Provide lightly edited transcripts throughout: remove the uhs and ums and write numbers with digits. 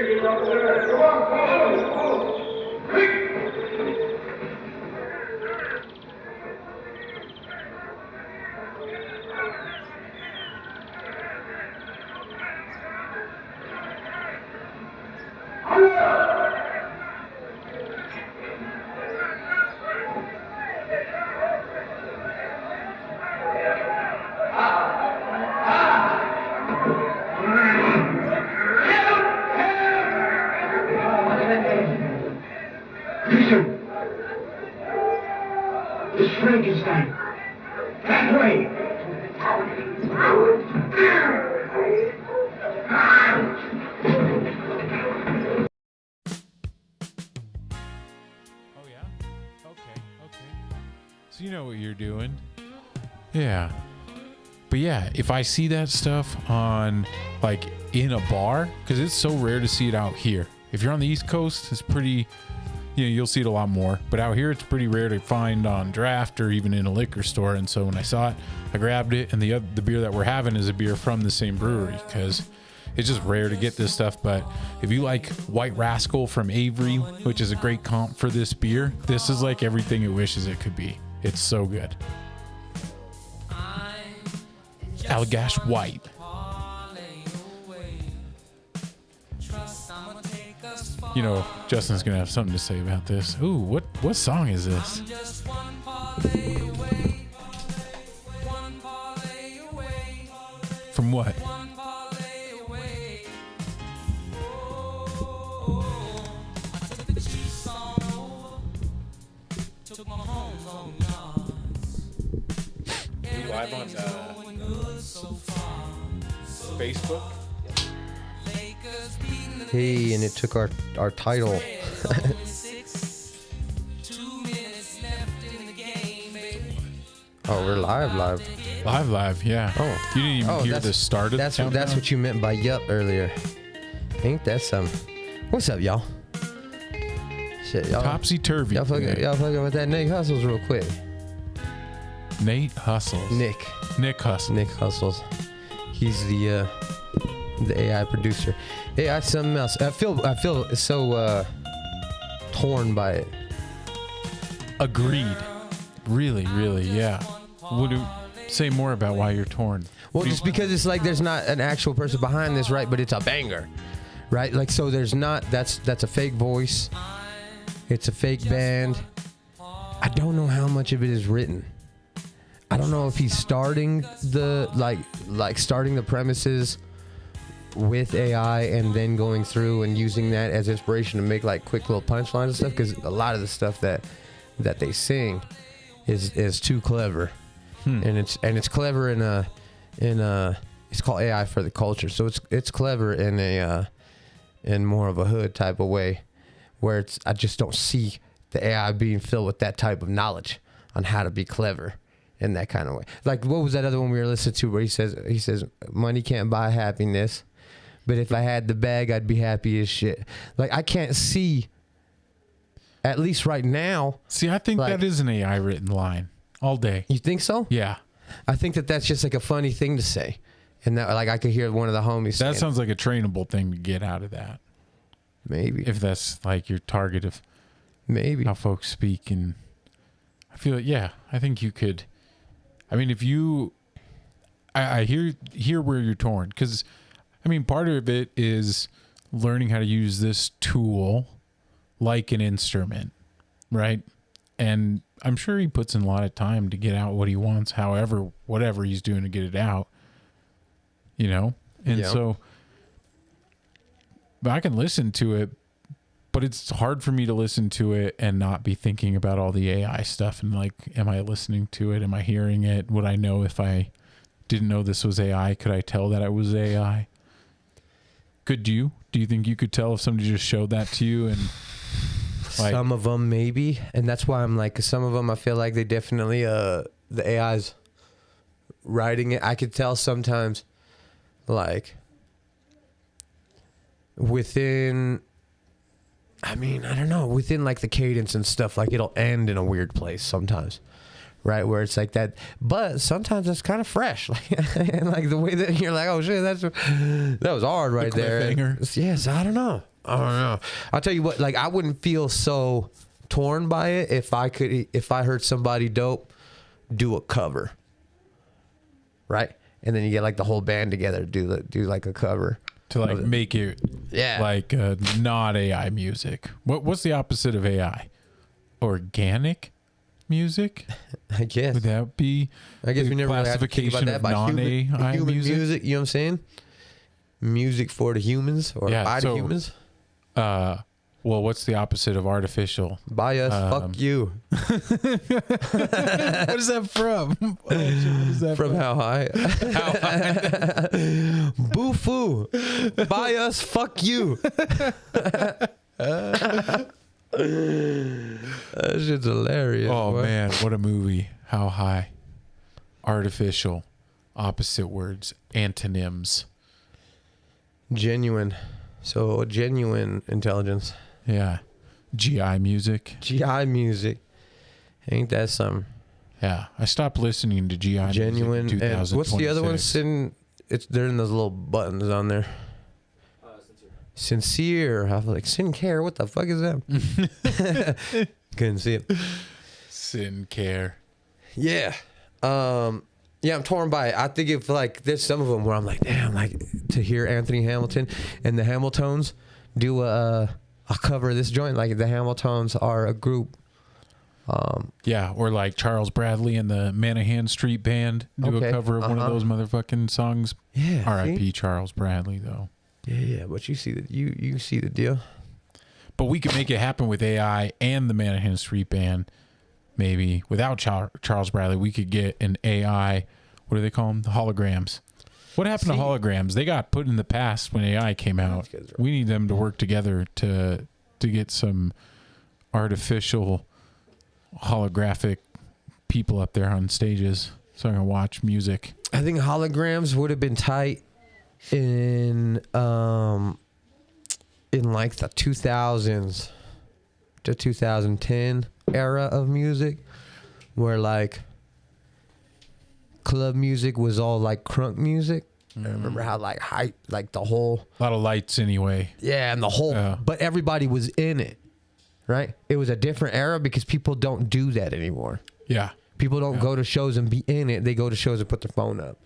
So you know what you're doing. Yeah. But yeah, if I see that stuff on, like, in a bar, because it's so rare to see it out here. If you're on the East Coast, it's pretty, you'll see it a lot more. But out here, it's pretty rare to find on draft or even in a liquor store. And so when I saw it, I grabbed it. And the beer that we're having is a beer from the same brewery, because it's just rare to get this stuff. But if you like White Rascal from Avery, which is a great comp for this beer, this is like everything it wishes it could be. It's so good. Allagash White. You know, Justin's gonna have something to say about this. Ooh, what song is this? From what? Live on Facebook. Hey, and it took our title. Oh, we're live, yeah. Oh, you didn't even hear the start of that's what you meant by yup earlier. Ain't that some? What's up, y'all? Shit, y'all. Topsy turvy. Y'all fucking with that Nick Hustles real quick. Nate Hustles. Nick Hustles. Nick Hustles. He's the AI producer. AI something else. I feel so torn by it. Agreed. Really, yeah. Would you say more about why you're torn? Well, just because it's like there's not an actual person behind this, right? But it's a banger, right? Like, so there's not. That's a fake voice. It's a fake band. I don't know how much of it is written. I don't know if he's starting the starting the premises with AI and then going through and using that as inspiration to make like quick little punchlines and stuff, because a lot of the stuff that they sing is too clever. and it's clever in a it's called AI for the culture, so it's clever in a in more of a hood type of way, where I just don't see the AI being filled with that type of knowledge on how to be clever in that kind of way. Like, what was that other one we were listening to where he says money can't buy happiness, but if I had the bag, I'd be happy as shit. Like, I can't see, at least right now. See, I think that is an AI written line all day. You think so? Yeah. I think that's just like a funny thing to say. And that, like, I could hear one of the homies saying. That sounds like a trainable thing to get out of that. Maybe. If that's like your target of maybe how folks speak. And I feel like, yeah, I think you could. I mean, if you, I hear where you're torn, because I mean, part of it is learning how to use this tool like an instrument, right? And I'm sure he puts in a lot of time to get out what he wants, however, whatever he's doing to get it out, you know? And so, but I can listen to it, but it's hard for me to listen to it and not be thinking about all the AI stuff. And like, am I listening to it? Am I hearing it? Would I know if I didn't know this was AI? Could I tell that it was AI? Could you? Do you think you could tell if somebody just showed that to you? And like, some of them maybe, and that's why I'm like, some of them I feel like they definitely the AI's writing it. I could tell sometimes, like, within, I mean, I don't know, within like the cadence and stuff, like it'll end in a weird place sometimes, right? Where it's like that, but sometimes it's kind of fresh, like, and like the way that you're like, oh shit, that was hard right there. Cliffhanger. Yes, I don't know. I don't know. I'll tell you what, like I wouldn't feel so torn by it if I heard somebody dope do a cover. Right? And then you get like the whole band together to do like a cover. To like make it like not AI music. What's the opposite of AI? Organic music? I guess. Would that be I guess we never really had to think about that, of by non-AI human music? You know what I'm saying? Music for the humans or by the humans. Well, what's the opposite of artificial? By us, fuck you. What is that from? What is that From How High? How High? Boo foo. By us, fuck you. That shit's hilarious. Oh, boy. man. What a movie. How High. Artificial. Opposite words. Antonyms. Genuine. So genuine intelligence. Yeah. GI music. GI music. Ain't that something? Yeah. I stopped listening to GI Genuine. music in 2026. And what's the other one? They're in those little buttons on there. Sincere. I was like, Sincere. What the fuck is that? Couldn't see it. Sincere. Yeah. Yeah, I'm torn by it. I think if like there's some of them where I'm like, damn, like to hear Anthony Hamilton and the Hamiltones do a cover of this joint. Like the Hamiltones are a group. Yeah, or like Charles Bradley and the Manahan Street Band do a cover of one of those motherfucking songs. Yeah. R.I.P. Charles Bradley though. Yeah, but you see the you see the deal. But we could make it happen with AI and the Manahan Street Band. Maybe without Charles Bradley, we could get an AI. What do they call them? The holograms. What happened to holograms? They got put in the past when AI came out. We need them to work together to get some artificial holographic people up there on stages so I can watch music. I think holograms would have been tight in like the 2000s to 2010 era of music, where like club music was all like crunk music. I remember how like hype, like the whole A lot of lights anyway. yeah, and the whole but everybody was in it, right? It was a different era because people don't do that anymore. Yeah. People don't go to shows and be in it. They go to shows and put their phone up.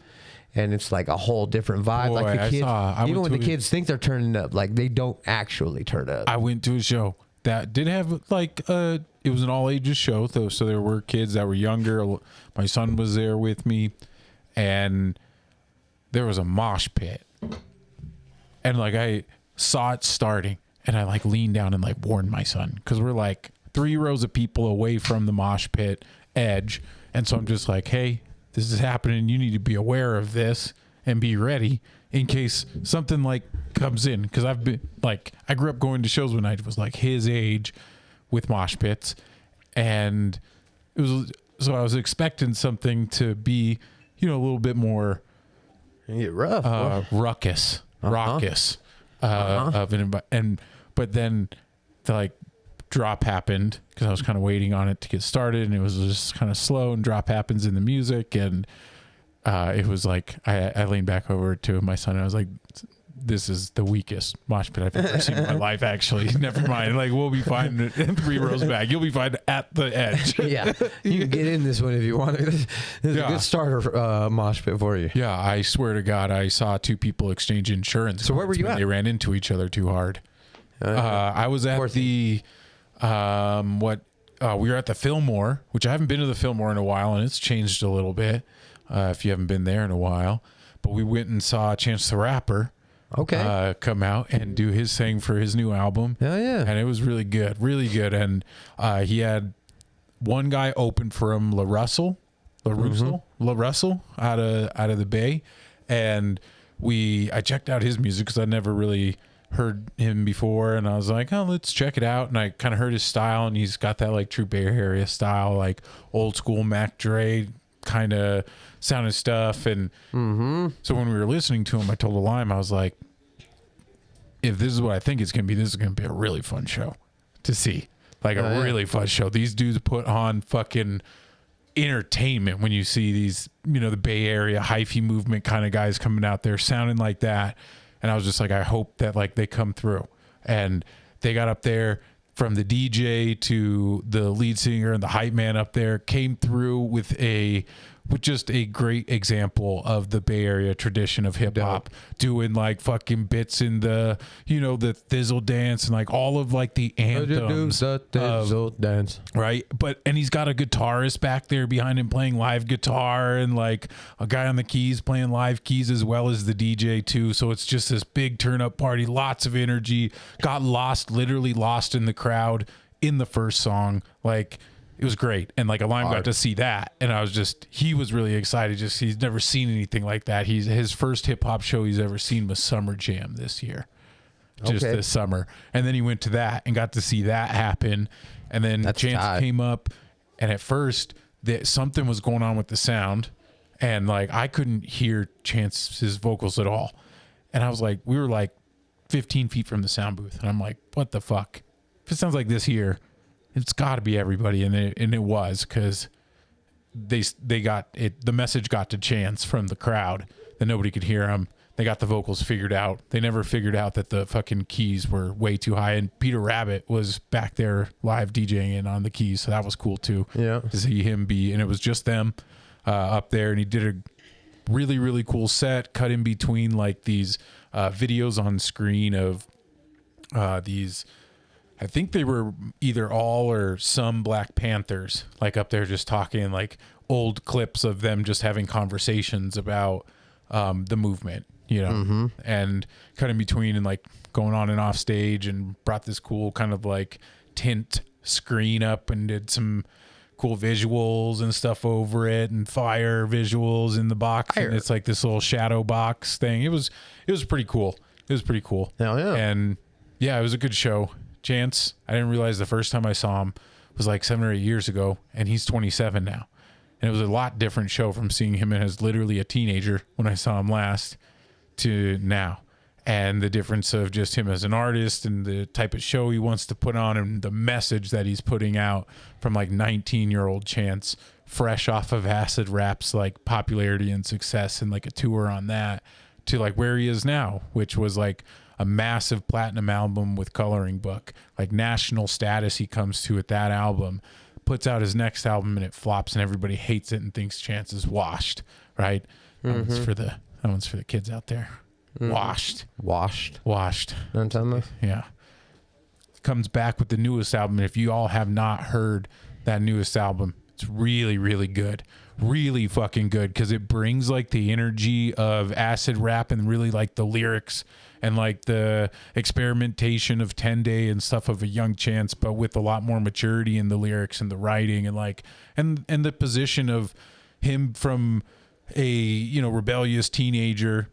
And it's like a whole different vibe. Boy, like the kids, even when the to kids think they're turning up, like they don't actually turn up. I went to a show that did have like it was an all ages show though, so there were kids that were younger. My son was there with me, and there was a mosh pit, and like I saw it starting, and I like leaned down and like warned my son because we're like 3 rows of people away from the mosh pit edge, and so I'm just like, hey, this is happening. You need to be aware of this and be ready in case something like comes in. Because I've been like, I grew up going to shows when I was like his age with mosh pits, and it was so I was expecting something to be, you know, a little bit more rough, raucous of an but then the like drop happened because I was kind of waiting on it to get started, and it was just kind of slow, and drop happens in the music, and it was like I leaned back over to my son and I was like, this is the weakest mosh pit I've ever seen in my life, actually. Never mind, like we'll be fine 3 rows back. You'll be fine at the edge. Yeah, you can get in this one if you want. This is a good starter mosh pit for you. Yeah, I swear to God, I saw 2 people exchange insurance. So where were you at? They ran into each other too hard. I was at the we were at the Fillmore, which I haven't been to the Fillmore in a while, and it's changed a little bit if you haven't been there in a while. But we went and saw Chance the Rapper come out and do his thing for his new album. Oh, yeah. And it was really good. And he had one guy open for him, La Russell out of the Bay. And I checked out his music because I never really heard him before, and I was like, oh, let's check it out. And I kind of heard his style, and he's got that like true Bay Area style, like old school Mac Dre kind of sounding stuff. And so when we were listening to him, I told Lime, I was like, if this is what I think it's gonna be, this is gonna be a really fun show to see, like really fun show. These dudes put on fucking entertainment when you see these, you know, the Bay Area hyphy movement kind of guys coming out there sounding like that. And I was just like, I hope that like they come through. And they got up there, from the DJ to the lead singer and the hype man up there, came through with just a great example of the Bay Area tradition of hip hop, doing like fucking bits in the, the thizzle dance and like all of like the anthems dance. Right. And he's got a guitarist back there behind him playing live guitar, and like a guy on the keys playing live keys as well as the DJ too. So it's just this big turn up party, lots of energy. Got literally lost in the crowd in the first song. Like, it was great. And like Alime got to see that, and he was really excited. Just, he's never seen anything like that. His first hip hop show he's ever seen was Summer Jam this year, this summer. And then he went to that and got to see that happen. And then Chance came up, and at first something was going on with the sound, and like I couldn't hear Chance's vocals at all. And I was like, we were like 15 feet from the sound booth, and I'm like, what the fuck? If it sounds like this here, it's got to be everybody. And it was, because they got it. The message got to Chance from the crowd that nobody could hear him. They got the vocals figured out. They never figured out that the fucking keys were way too high. And Peter Rabbit was back there live DJing on the keys, so that was cool too. Yeah, to see him and it was just them up there, and he did a really, really cool set, cut in between like these videos on screen of these. I think they were either all or some Black Panthers, like up there just talking, like old clips of them just having conversations about the movement, and cut in between and like going on and off stage, and brought this cool kind of like tint screen up and did some cool visuals and stuff over it, and fire visuals in the box. And it's like this little shadow box thing. It was pretty cool. It was pretty cool. Hell yeah. And yeah, it was a good show. Chance, I didn't realize the first time I saw him was like 7 or 8 years ago, and he's 27 now. And it was a lot different show from seeing him as literally a teenager when I saw him last to now. And the difference of just him as an artist and the type of show he wants to put on, and the message that he's putting out from like 19-year-old Chance, fresh off of Acid Rap's like popularity and success and like a tour on that, to like where he is now, which was like a massive platinum album with Coloring Book, like national status he comes to with that album, puts out his next album and it flops and everybody hates it and thinks Chance is washed, right? That one's for the kids out there. Washed. Know what I'm talking about? Yeah. Comes back with the newest album. And if you all have not heard that newest album, it's really, really good. Really fucking good, because it brings like the energy of Acid Rap and really like the lyrics and like the experimentation of 10 Day and stuff of a young Chance, but with a lot more maturity in the lyrics and the writing, and like and the position of him from a rebellious teenager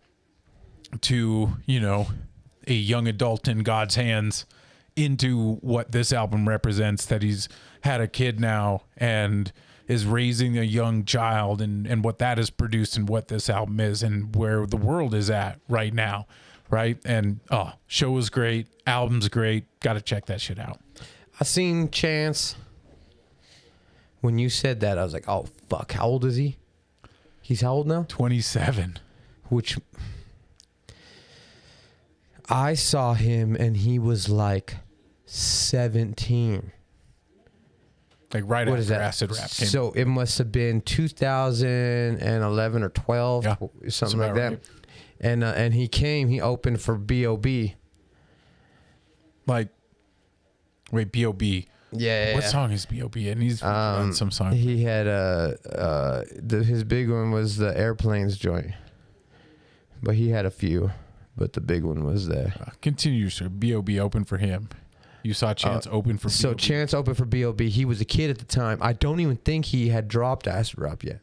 to a young adult in God's hands, into what this album represents, that he's had a kid now and is raising a young child, and what that has produced, and what this album is, and where the world is at right now. Right. And show was great. Album's great. Got to check that shit out. I seen Chance. When you said that, I was like, oh, fuck. How old is he? He's how old now? 27. Which I saw him and he was like 17. Like right after Acid Rap came. So it must have been 2011 or 12, something like that. Right. And he opened for B.O.B. Like, wait, B.O.B. Yeah. What song is B.O.B. And he's on some song. He had his big one was the Airplanes joint, but he had a few, but the big one was there. Continue, sir. B.O.B. opened for him. You saw Chance open for B.O.B. So Chance opened for B.O.B. He was a kid at the time. I don't even think he had dropped Acid Rap yet.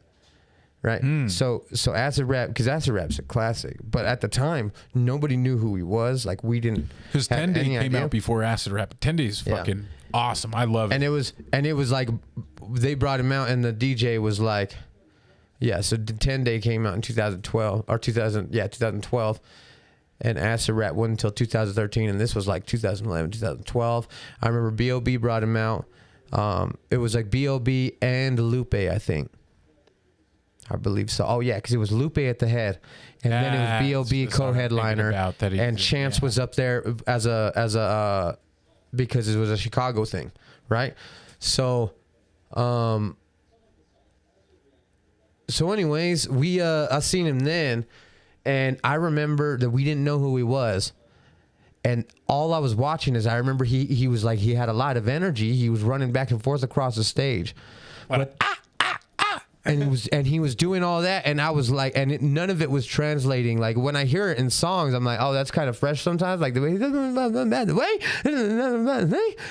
Right. So Acid Rap, because Acid Rap's a classic, but at the time nobody knew who he was. Like, we didn't. Because 10 Day came out before Acid Rap. 10 Day is fucking awesome. I love it. And it was like they brought him out, and the DJ was like, so 10 Day came out in 2012 or 2012, and Acid Rap wasn't until 2013, and this was like 2011, 2012. I remember B.O.B. brought him out. It was like B.O.B. and Lupe, I think. I believe so. Oh yeah, because it was Lupe at the head, and then it was B.O.B. co-headliner, and Chance was up there as a because it was a Chicago thing, right? So, anyways, I seen him then, and I remember that we didn't know who he was. And all I was watching is I remember he was like, he had a lot of energy. He was running back and forth across the stage. But and he was doing all that, and I was like, none of it was translating. Like when I hear it in songs, I'm like, oh, that's kind of fresh sometimes. Like the way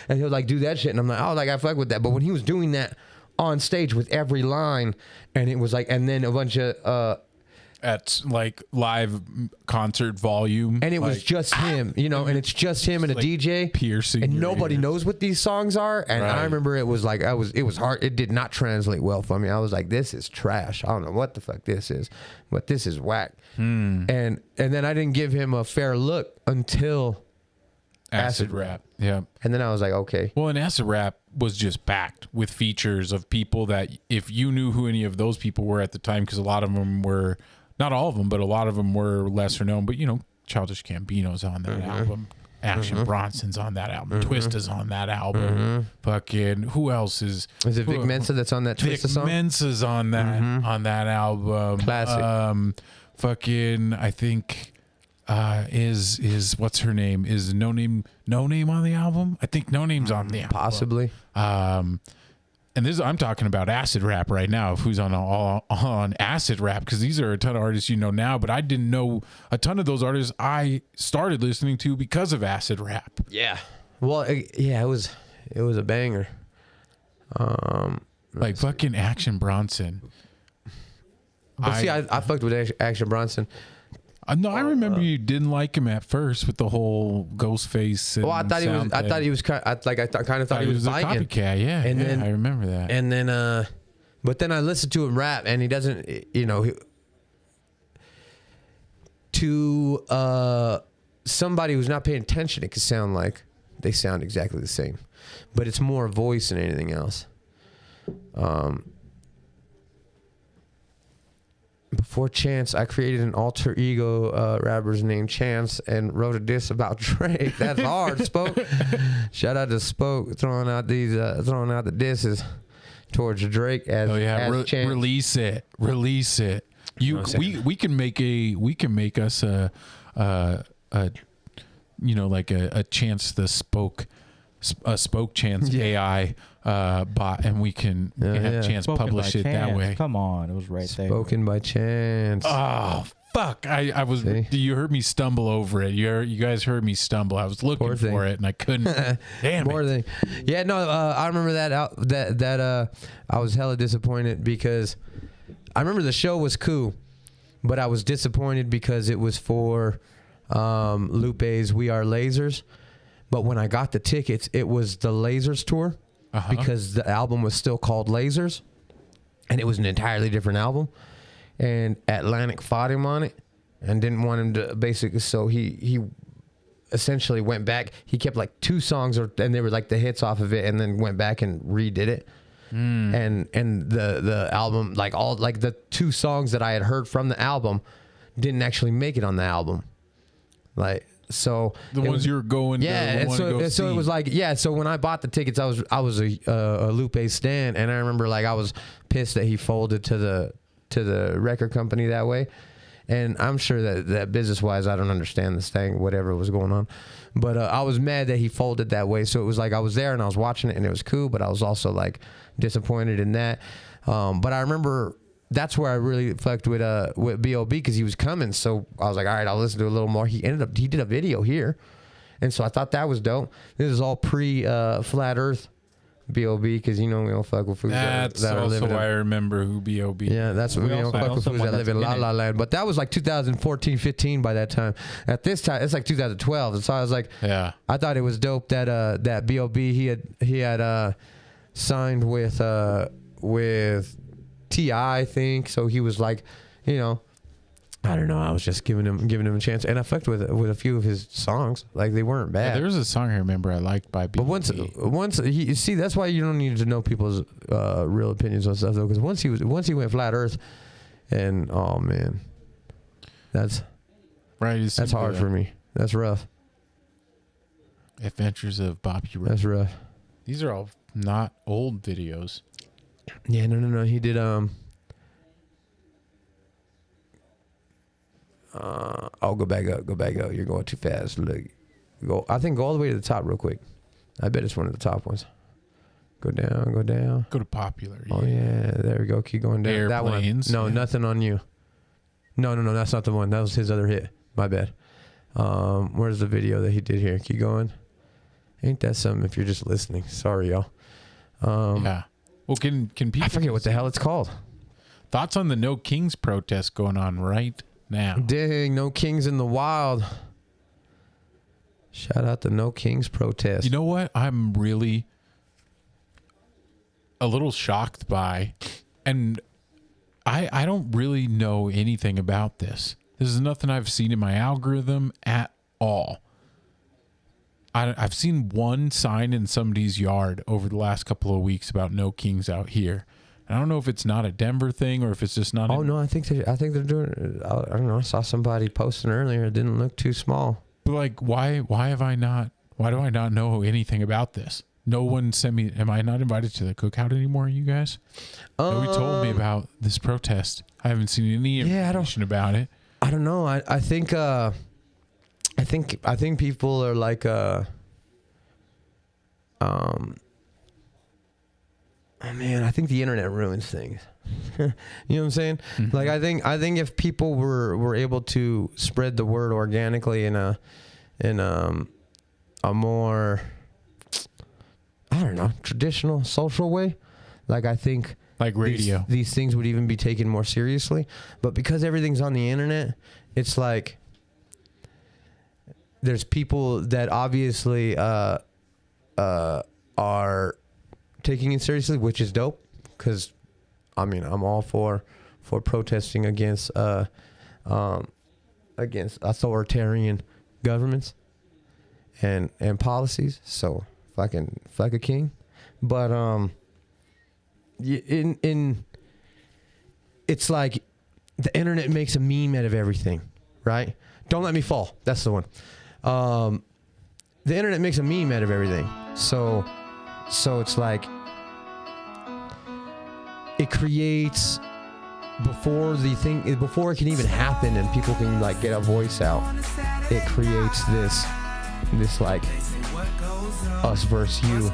and he'll like do that shit, and I'm like, oh, like I fuck with that. But when he was doing that on stage with every line, and it was like, and then a bunch of at like live concert volume, and it was just him, you know, and it's just him and a DJ piercing, and nobody knows what these songs are. And I remember it was like it was hard. It did not translate well for me. I was like, this is trash. I don't know what the fuck this is, but this is whack. And then I didn't give him a fair look until Acid Rap. Yeah. And then I was like, okay. Well, and Acid Rap was just packed with features of people that if you knew who any of those people were at the time, because a lot of them were. Not all of them, but a lot of them were lesser known. But, you know, Childish Gambino's on that album. Action Bronson's on that album. Twista's on that album. Fucking, who else is... Is it Vic Mensa that's on that Twista song? Vic Mensa's on that album. Classic. Fucking, I think, is what's her name? Is No Name on the album? I think No Name's on the album. Possibly. And I'm talking about Acid Rap right now. Who's on Acid Rap? Because these are a ton of artists you know now, but I didn't know a ton of those artists. I started listening to because of Acid Rap. Yeah. Well, it was a banger. Like fucking Action Bronson. But see, I fucked with Action Bronson. No, I remember you didn't like him at first with the whole Ghostface. And I thought he was kind of thought he was a copycat. Yeah, and then I remember that. And then, but then I listened to him rap, and he doesn't, you know, to somebody who's not paying attention, it could sound like they sound exactly the same, but it's more voice than anything else. Before Chance, I created an alter ego rappers named Chance and wrote a diss about Drake. That's hard, Spoke. Shout out to Spoke throwing out the disses towards Drake as Chance. Release it. We can make us a you know, like a Chance the Spoke Chance AI bot, and we can have Chance publish it that way. Come on, it was right there. Spoken by Chance. Oh fuck! I was. You heard me stumble over it. You guys heard me stumble. I was looking for it and I couldn't. Damn it. Yeah, no. I remember that I was hella disappointed because I remember the show was cool, but I was disappointed because it was for Lupe's We Are Lasers. But when I got the tickets, it was the Lasers tour because the album was still called Lasers, and it was an entirely different album. And Atlantic fought him on it and didn't want him to basically. So he essentially went back. He kept like 2 songs, and they were like the hits off of it, and then went back and redid it. And the album, like all like the 2 songs that I had heard from the album, didn't actually make it on the album. Like. So the ones you were going, so it was like, so when I bought the tickets, I was a Lupe stan, and I remember like I was pissed that he folded to the record company that way, and I'm sure that business wise, I don't understand this thing, whatever was going on, but I was mad that he folded that way. So it was like I was there and I was watching it and it was cool, but I was also like disappointed in that. But I remember. That's where I really fucked with B.O.B. because he was coming. So I was like, all right, I'll listen to a little more. He did a video here. And so I thought that was dope. This is all pre-Flat Earth B.O.B. because, you know, we don't fuck with foods that are living. That's also why I remember who B.O.B. Yeah, that's what we don't fuck with foods that live in La La Land. But that was like 2014, 15 by that time. At this time, it's like 2012. And so I was like, I thought it was dope that B.O.B. he had signed with T.I., I think. So he was like, you know, I don't know. I was just giving him a chance, and I fucked with a few of his songs. Like they weren't bad. Yeah, there was a song I remember I liked by B.O.B. But once you see, that's why you don't need to know people's real opinions on stuff though. Because once he went Flat Earth, And oh man, that's hard for me. That's rough. Adventures of Bobby Ray. That's rough. These are all not old videos. Yeah, no. He did oh, go back up. You're going too fast. Look. Go all the way to the top real quick. I bet it's one of the top ones. Go down. Go to popular. Oh yeah, there we go. Keep going down. Airplanes. That one. No, nothing on you. No, that's not the one. That was his other hit. My bad. Where's the video that he did here? Keep going. Ain't that something if you're just listening? Sorry, y'all. Yeah. Well, can people... I forget what the hell it's called. Thoughts on the No Kings protest going on right now? Dang, No Kings in the wild. Shout out to No Kings protest. You know what? I'm really a little shocked by, and I don't really know anything about this. This is nothing I've seen in my algorithm at all. I've seen one sign in somebody's yard over the last couple of weeks about No Kings out here. I don't know if it's not a Denver thing or if it's just not. Oh no, I think they're doing. I don't know. I saw somebody posting earlier. It didn't look too small. But like, why do I not know anything about this? No one sent me. Am I not invited to the cookout anymore, you guys? Nobody told me about this protest. I haven't seen any information about it. I don't know. I think people are like oh man, I think the internet ruins things. You know what I'm saying? Mm-hmm. Like I think if people were able to spread the word organically in a more, I don't know, traditional social way, like I think like radio, these things would even be taken more seriously. But because everything's on the internet, it's like there's people that obviously are taking it seriously, which is dope. Because I mean, I'm all for protesting against authoritarian governments and policies. So fucking fuck a king. But it's like the internet makes a meme out of everything, right? Don't let me fall. That's the one. The internet makes a meme out of everything. So it's like it creates before it can even happen and people can like get a voice out. It creates this like us versus you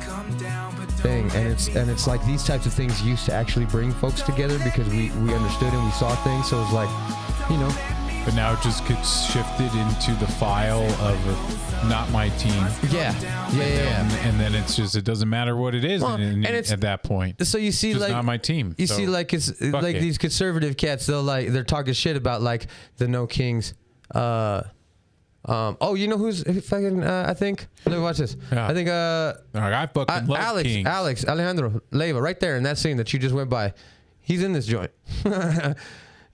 thing, and it's like these types of things used to actually bring folks together because we understood and we saw things. So it's like, you know. But now it just gets shifted into the file of not my team. Yeah. And then it's just, it doesn't matter what it is at that point. So you see, it's like not my team. You see, like it's like these conservative cats. They're talking shit about like the No Kings. Oh, you know who's fucking? I think. Look, watch this. Yeah. I think. I fucking love Kings. Alejandro Leiva, right there in that scene that you just went by. He's in this joint. Yeah,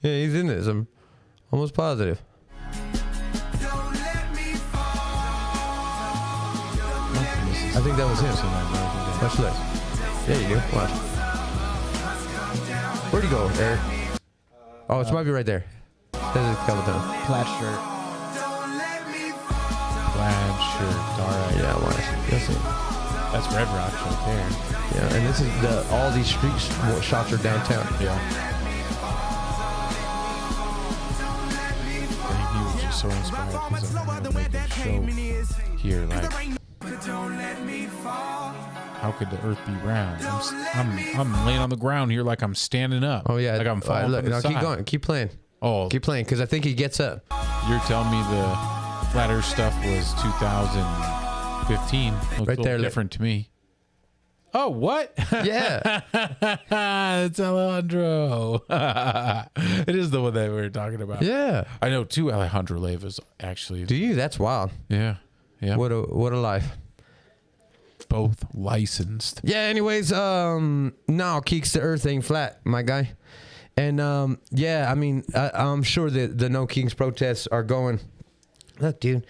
he's in this. I'm almost positive. I think that was him. Watch look. Yeah, you do. Watch. Where'd he go, Eric? Oh, it might be right there. There's a couple times. Plaid shirt. Plaid shirt. All right. Yeah, watch. That's it. That's Red Rocks right there. Yeah, and this is all these street shots are downtown. Yeah. I think he was just so inspired because I'm going to make a show here, like, how could the earth be round? I'm laying on the ground here like I'm standing up. Oh yeah, like I'm falling. Look, no, keep going, keep playing. Oh, keep playing because I think he gets up. You're telling me the flat Earth stuff was 2015? Looks right there, different to me. Oh, what? Yeah, it's Alejandro. It is the one that we were talking about. Yeah, I know two Alejandro Leivas actually. Do you? That's wild. Yeah. What a life. Both licensed. Yeah. Anyways, no, Keeks, the Earth ain't flat, my guy. And yeah, I mean, I'm sure that the No Kings protests are going. Look, dude.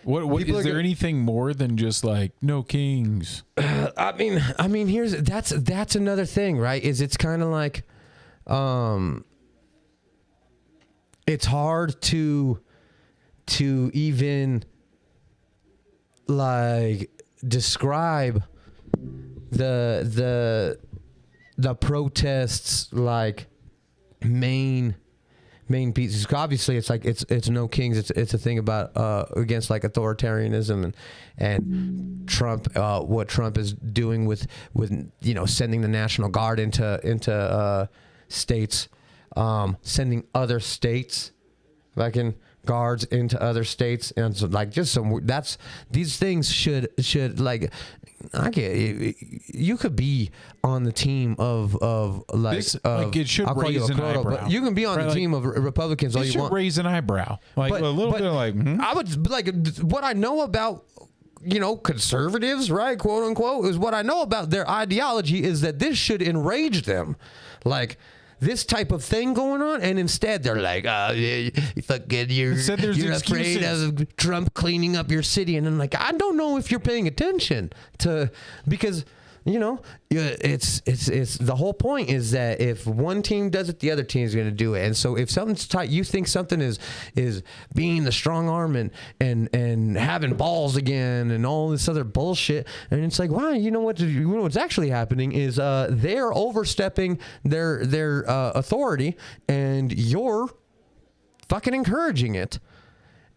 What is there anything more than just like No Kings? I mean, that's another thing, right? Is it's kind of like, it's hard to even like describe the protests like main pieces. Obviously it's like it's no kings. It's a thing about against like authoritarianism and Trump, what Trump is doing with sending the National Guard into states, sending other states fucking guards into other states, and so like just some these things should like you could be on the team of like this, like it should raise an eyebrow. But you can be on the team of Republicans all you want. Raise an eyebrow, like a little bit like I would like what I know about conservatives, right, quote unquote, is what I know about their ideology is that this should enrage them, like this type of thing going on, and instead they're like, you're afraid of Trump cleaning up your city, and I'm like, I don't know if you're paying attention to, because it's the whole point is that if one team does it, the other team is going to do it, and so if something's tight, you think something is being the strong arm and having balls again and all this other bullshit, and it's like, wow, what's actually happening is they're overstepping their authority, and you're fucking encouraging it.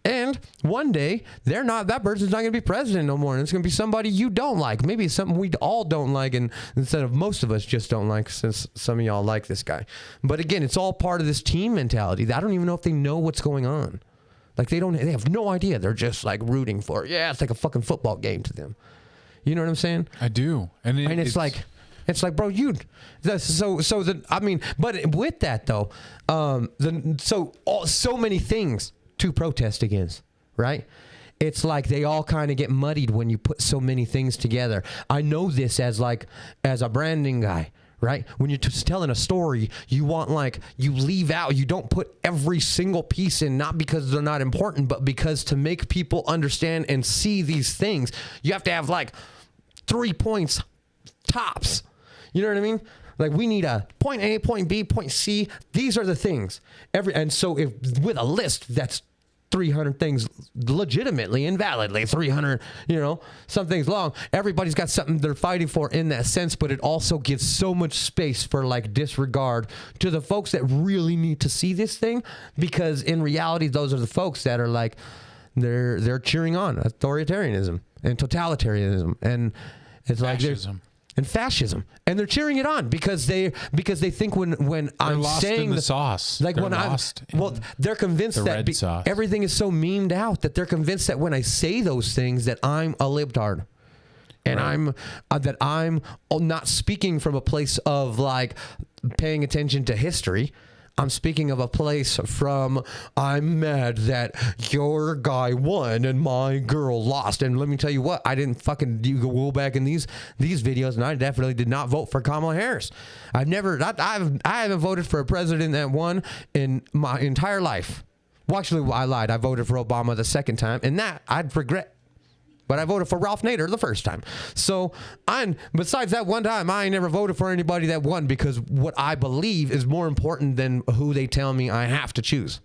And one day, that person's not going to be president no more. And it's going to be somebody you don't like. Maybe it's something we all don't like, and instead of most of us just don't like, since some of y'all like this guy. But again, it's all part of this team mentality. I don't even know if they know what's going on. Like, they have no idea. They're just like rooting for it. Yeah, it's like a fucking football game to them. You know what I'm saying? I do. And it's like, bro, but with that though, so many things to protest against, right? It's like they all kind of get muddied when you put so many things together. I know this as a branding guy, right? When you're just telling a story, you leave out, you don't put every single piece in, not because they're not important, but because to make people understand and see these things, you have to have like 3 points tops. You know what I mean? Like, we need a point A, point B, point C. These are the things. And so if with a list that's 300 things legitimately and validly, 300, some things long, everybody's got something they're fighting for in that sense, but it also gives so much space for like disregard to the folks that really need to see this thing, because in reality, those are the folks that are like, they're cheering on authoritarianism and totalitarianism, and it's fascism. And fascism, and they're cheering it on because they think when I'm saying the sauce, like they're convinced that everything is so memed out that they're convinced that when I say those things that I'm a libtard, and right. I'm not speaking from a place of like paying attention to history. I'm speaking of a place from, I'm mad that your guy won and my girl lost. And let me tell you what, I didn't you go back in these videos, and I definitely did not vote for Kamala Harris. I haven't voted for a president that won in my entire life. Well, actually, I lied. I voted for Obama the second time, and that I'd regret. But I voted for Ralph Nader the first time. So, besides that one time, I ain't never voted for anybody that won, because what I believe is more important than who they tell me I have to choose.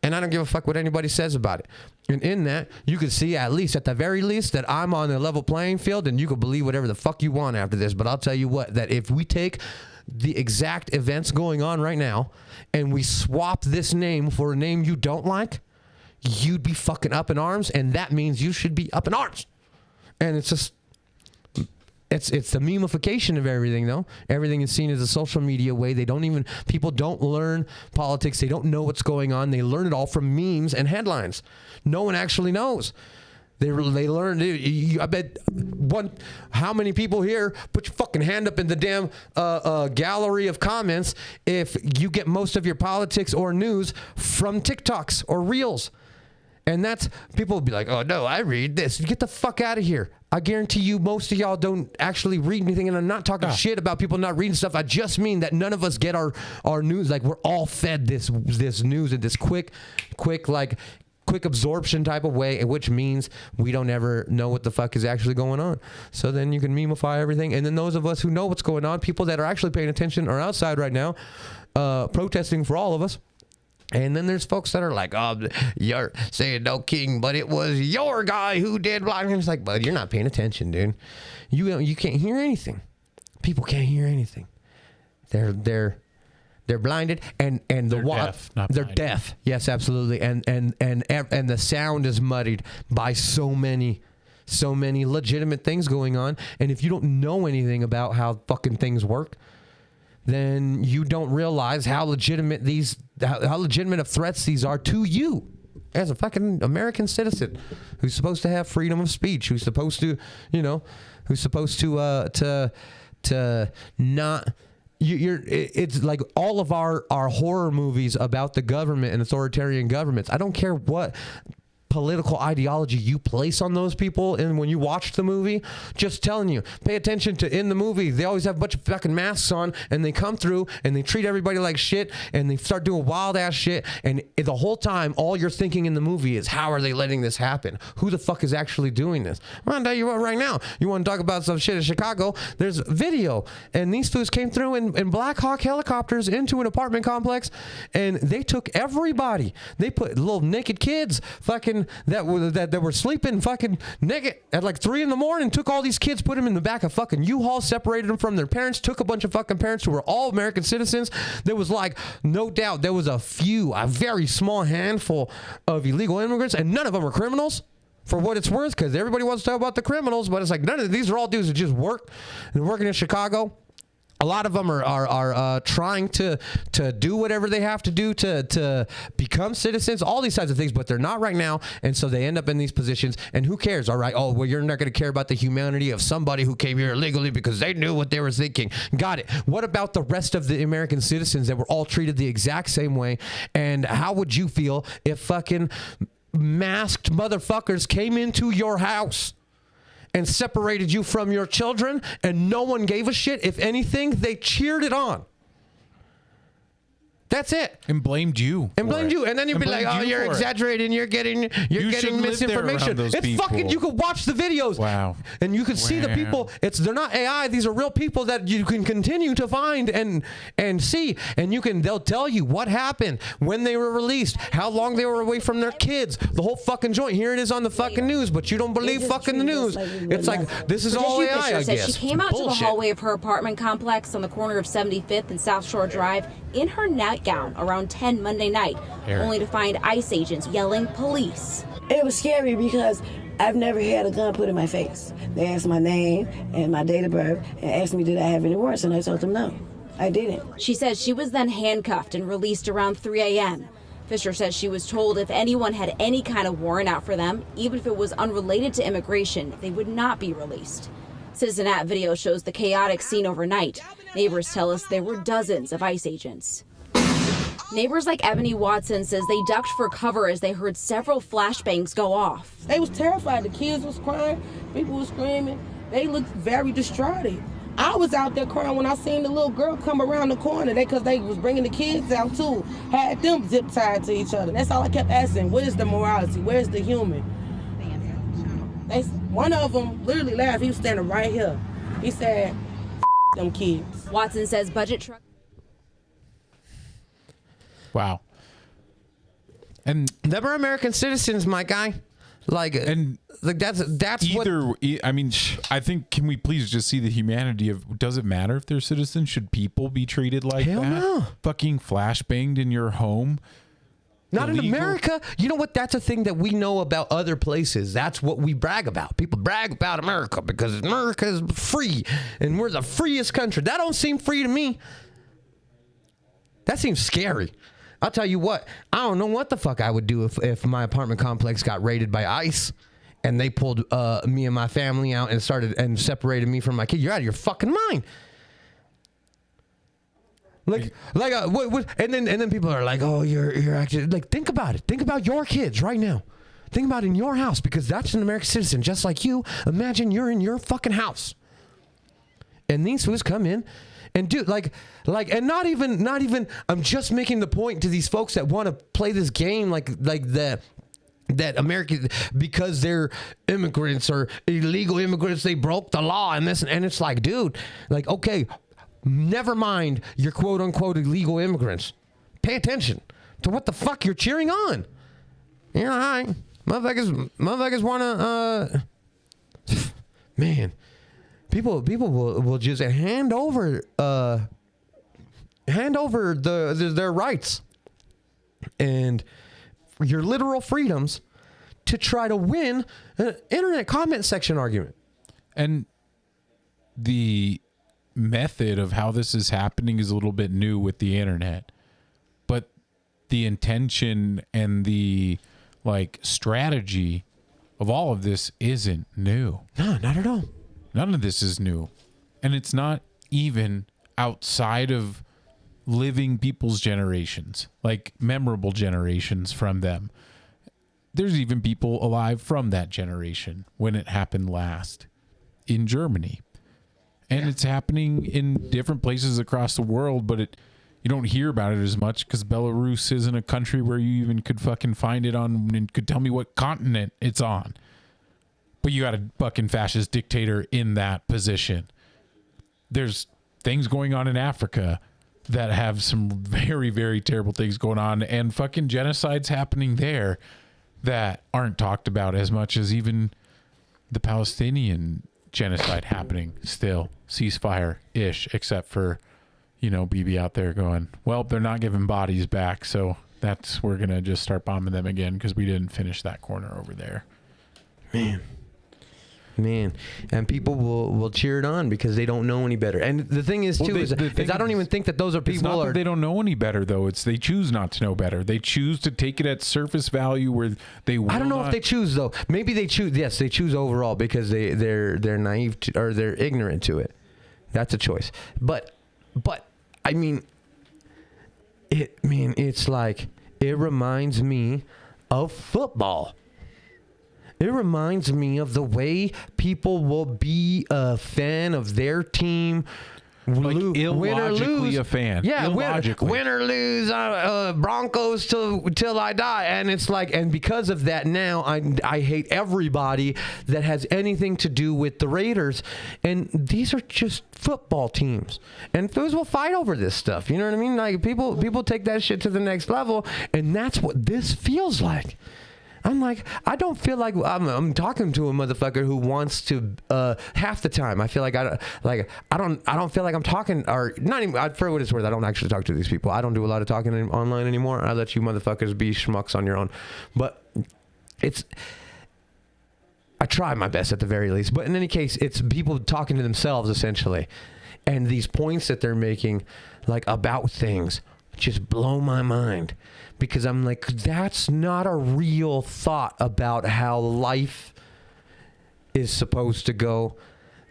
And I don't give a fuck what anybody says about it. And in that, you can see, at the very least, that I'm on a level playing field, and you can believe whatever the fuck you want after this. But I'll tell you what, that if we take the exact events going on right now, and we swap this name for a name you don't like, you'd be fucking up in arms, and that means you should be up in arms. And it's just, it's the memification of everything, though. Everything is seen as a social media way. People don't learn politics. They don't know what's going on. They learn it all from memes and headlines. No one actually knows. They learned. I bet how many people here put your fucking hand up in the damn gallery of comments if you get most of your politics or news from TikToks or Reels. And that's, people will be like, oh no, I read this. Get the fuck out of here. I guarantee you most of y'all don't actually read anything, and I'm not talking shit about people not reading stuff. I just mean that none of us get our news. Like, we're all fed this news in this quick absorption type of way, which means we don't ever know what the fuck is actually going on. So then you can memify everything, and then those of us who know what's going on, people that are actually paying attention, are outside right now protesting for all of us. And then there's folks that are like, oh, you're saying no king, but it was your guy who did blah. And it's like, bud, you're not paying attention, dude. You can't hear anything. People can't hear anything. They're blinded and they're deaf, not they're blinded. deaf. Yes, absolutely. And the sound is muddied by so many legitimate things going on. And if you don't know anything about how fucking things work, then you don't realize how legitimate of threats these are to you as a fucking American citizen who's supposed to have freedom of speech, who's supposed to, not. It's like all of our horror movies about the government and authoritarian governments. I don't care what political ideology you place on those people, and when you watch the movie, just telling you, pay attention to, in the movie they always have a bunch of fucking masks on, and they come through and they treat everybody like shit, and they start doing wild ass shit, and the whole time all you're thinking in the movie is, how are they letting this happen? Who the fuck is actually doing this? I'm gonna tell you what, right now, you want to talk about some shit in Chicago, there's video, and these fools came through in Black Hawk helicopters into an apartment complex, and they took everybody. They put little naked kids fucking that were sleeping fucking naked at like 3 a.m, took all these kids, put them in the back of fucking U-Haul, separated them from their parents, took a bunch of fucking parents who were all American citizens. There was like, no doubt, there was a very small handful of illegal immigrants, and none of them were criminals, for what it's worth, because everybody wants to talk about the criminals, but it's like, none of these are all dudes that just work and working in Chicago. A lot of them are trying to do whatever they have to do to become citizens, all these types of things, but they're not right now, and so they end up in these positions, and who cares, all right? Oh, well, you're not going to care about the humanity of somebody who came here illegally because they knew what they were thinking. Got it. What about the rest of the American citizens that were all treated the exact same way, and how would you feel if fucking masked motherfuckers came into your house and separated you from your children, and no one gave a shit? If anything, they cheered it on. That's it. And blamed you. And blamed you. And then you'd be like, oh, you're exaggerating. You're getting misinformation. It's people. fucking, you could watch the videos. Wow. And you could see the people. They're not AI. These are real people that you can continue to find and see. And they'll tell you what happened, when they were released, how long they were away from their kids, the whole fucking joint. Here it is on the fucking news, but you don't believe fucking the news. It's like, this is all AI, I guess. She came out to the hallway of her apartment complex on the corner of 75th and South Shore Drive in her nightgown around 10 Monday night, only to find ICE agents yelling police. It was scary because I've never had a gun put in my face. They asked my name and my date of birth and asked me did I have any warrants, and I told them no, I didn't. She says she was then handcuffed and released around 3 a.m. Fisher says she was told if anyone had any kind of warrant out for them, even if it was unrelated to immigration, they would not be released. Citizen-At video shows the chaotic scene overnight. Neighbors tell us there were dozens of ICE agents. Neighbors like Ebony Watson says they ducked for cover as they heard several flashbangs go off. They was terrified. The kids was crying. People was screaming. They looked very distraught. I was out there crying when I seen the little girl come around the corner. Because they was bringing the kids out too. Had them zip tied to each other. That's all I kept asking. Where's the morality? Where's the human? One of them literally laughed. He was standing right here. He said, them kids. Watson says budget truck. Wow. And they were American citizens, my guy. Like that's either what. I mean, I think, can we please just see the humanity of, does it matter if they're citizens? Should people be treated like Hell that? No. Fucking flashbanged in your home? Not illegal? In America. You know what? That's a thing that we know about other places. That's what we brag about. People brag about America because America is free and we're the freest country. That don't seem free to me. That seems scary. I'll tell you what, I don't know what the fuck I would do if my apartment complex got raided by ICE and they pulled me and my family out and separated me from my kid. You're out of your fucking mind. And then people are like, oh, you're actually, like, think about it. Think about your kids right now. Think about it in your house, because that's an American citizen just like you. Imagine you're in your fucking house. And these fools come in and do and not even I'm just making the point to these folks that want to play this game like that American, because they're immigrants or illegal immigrants, they broke the law and this, and it's like, dude, like, okay, never mind your quote unquote illegal immigrants. Pay attention. to what the fuck you're cheering on. You know, motherfuckers want to, man, people will just hand over their rights and your literal freedoms to try to win an internet comment section argument. And the method of how this is happening is a little bit new with the internet, but the intention and the strategy of all of this isn't new. No, not at all. None of this is new. And it's not even outside of living people's generations, like memorable generations from them. There's even people alive from that generation when it happened last in Germany. And it's happening in different places across the world, but you don't hear about it as much because Belarus isn't a country where you even could fucking find it on and could tell me what continent it's on. But you got a fucking fascist dictator in that position. There's things going on in Africa that have some very, very terrible things going on, and fucking genocides happening there that aren't talked about as much as even the Palestinian genocide happening still. Ceasefire-ish, except for, Bibi out there going, well, they're not giving bodies back, so we're going to just start bombing them again because we didn't finish that corner over there. Man, and people will cheer it on because they don't know any better. And the thing is, is I don't even think that those are people. It's not that they don't know any better, though. It's they choose not to know better. They choose to take it at surface value where they will I don't know not. if they choose, though. Maybe they choose. Yes, they choose overall because they're naive or they're ignorant to it. That's a choice. But I mean, it's like it reminds me of football. It reminds me of the way people will be a fan of their team. Illogically win or lose. A fan. Yeah, win or lose, Broncos till I die. And it's like, and because of that now, I hate everybody that has anything to do with the Raiders. And these are just football teams. And those will fight over this stuff. You know what I mean? Like people take that shit to the next level. And that's what this feels like. I'm like, I don't feel like I'm talking to a motherfucker who wants to half the time. I feel like I don't feel like I'm talking, or not even, for what it's worth, I don't actually talk to these people. I don't do a lot of talking online anymore. I let you motherfuckers be schmucks on your own. But I try my best at the very least. But in any case, it's people talking to themselves essentially. And these points that they're making about things just blow my mind. Because I'm like, that's not a real thought about how life is supposed to go.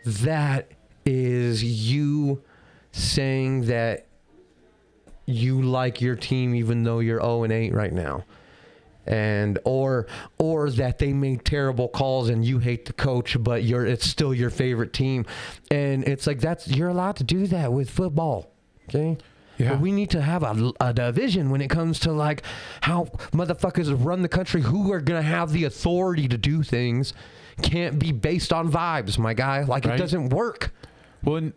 That is you saying that you like your team even though you're 0-8 right now. And or that they made terrible calls and you hate the coach, but it's still your favorite team. And it's like you're allowed to do that with football. Okay? Yeah. But we need to have a division when it comes to how motherfuckers run the country who are going to have the authority to do things. Can't be based on vibes, my guy. Right? It doesn't work. Well, and,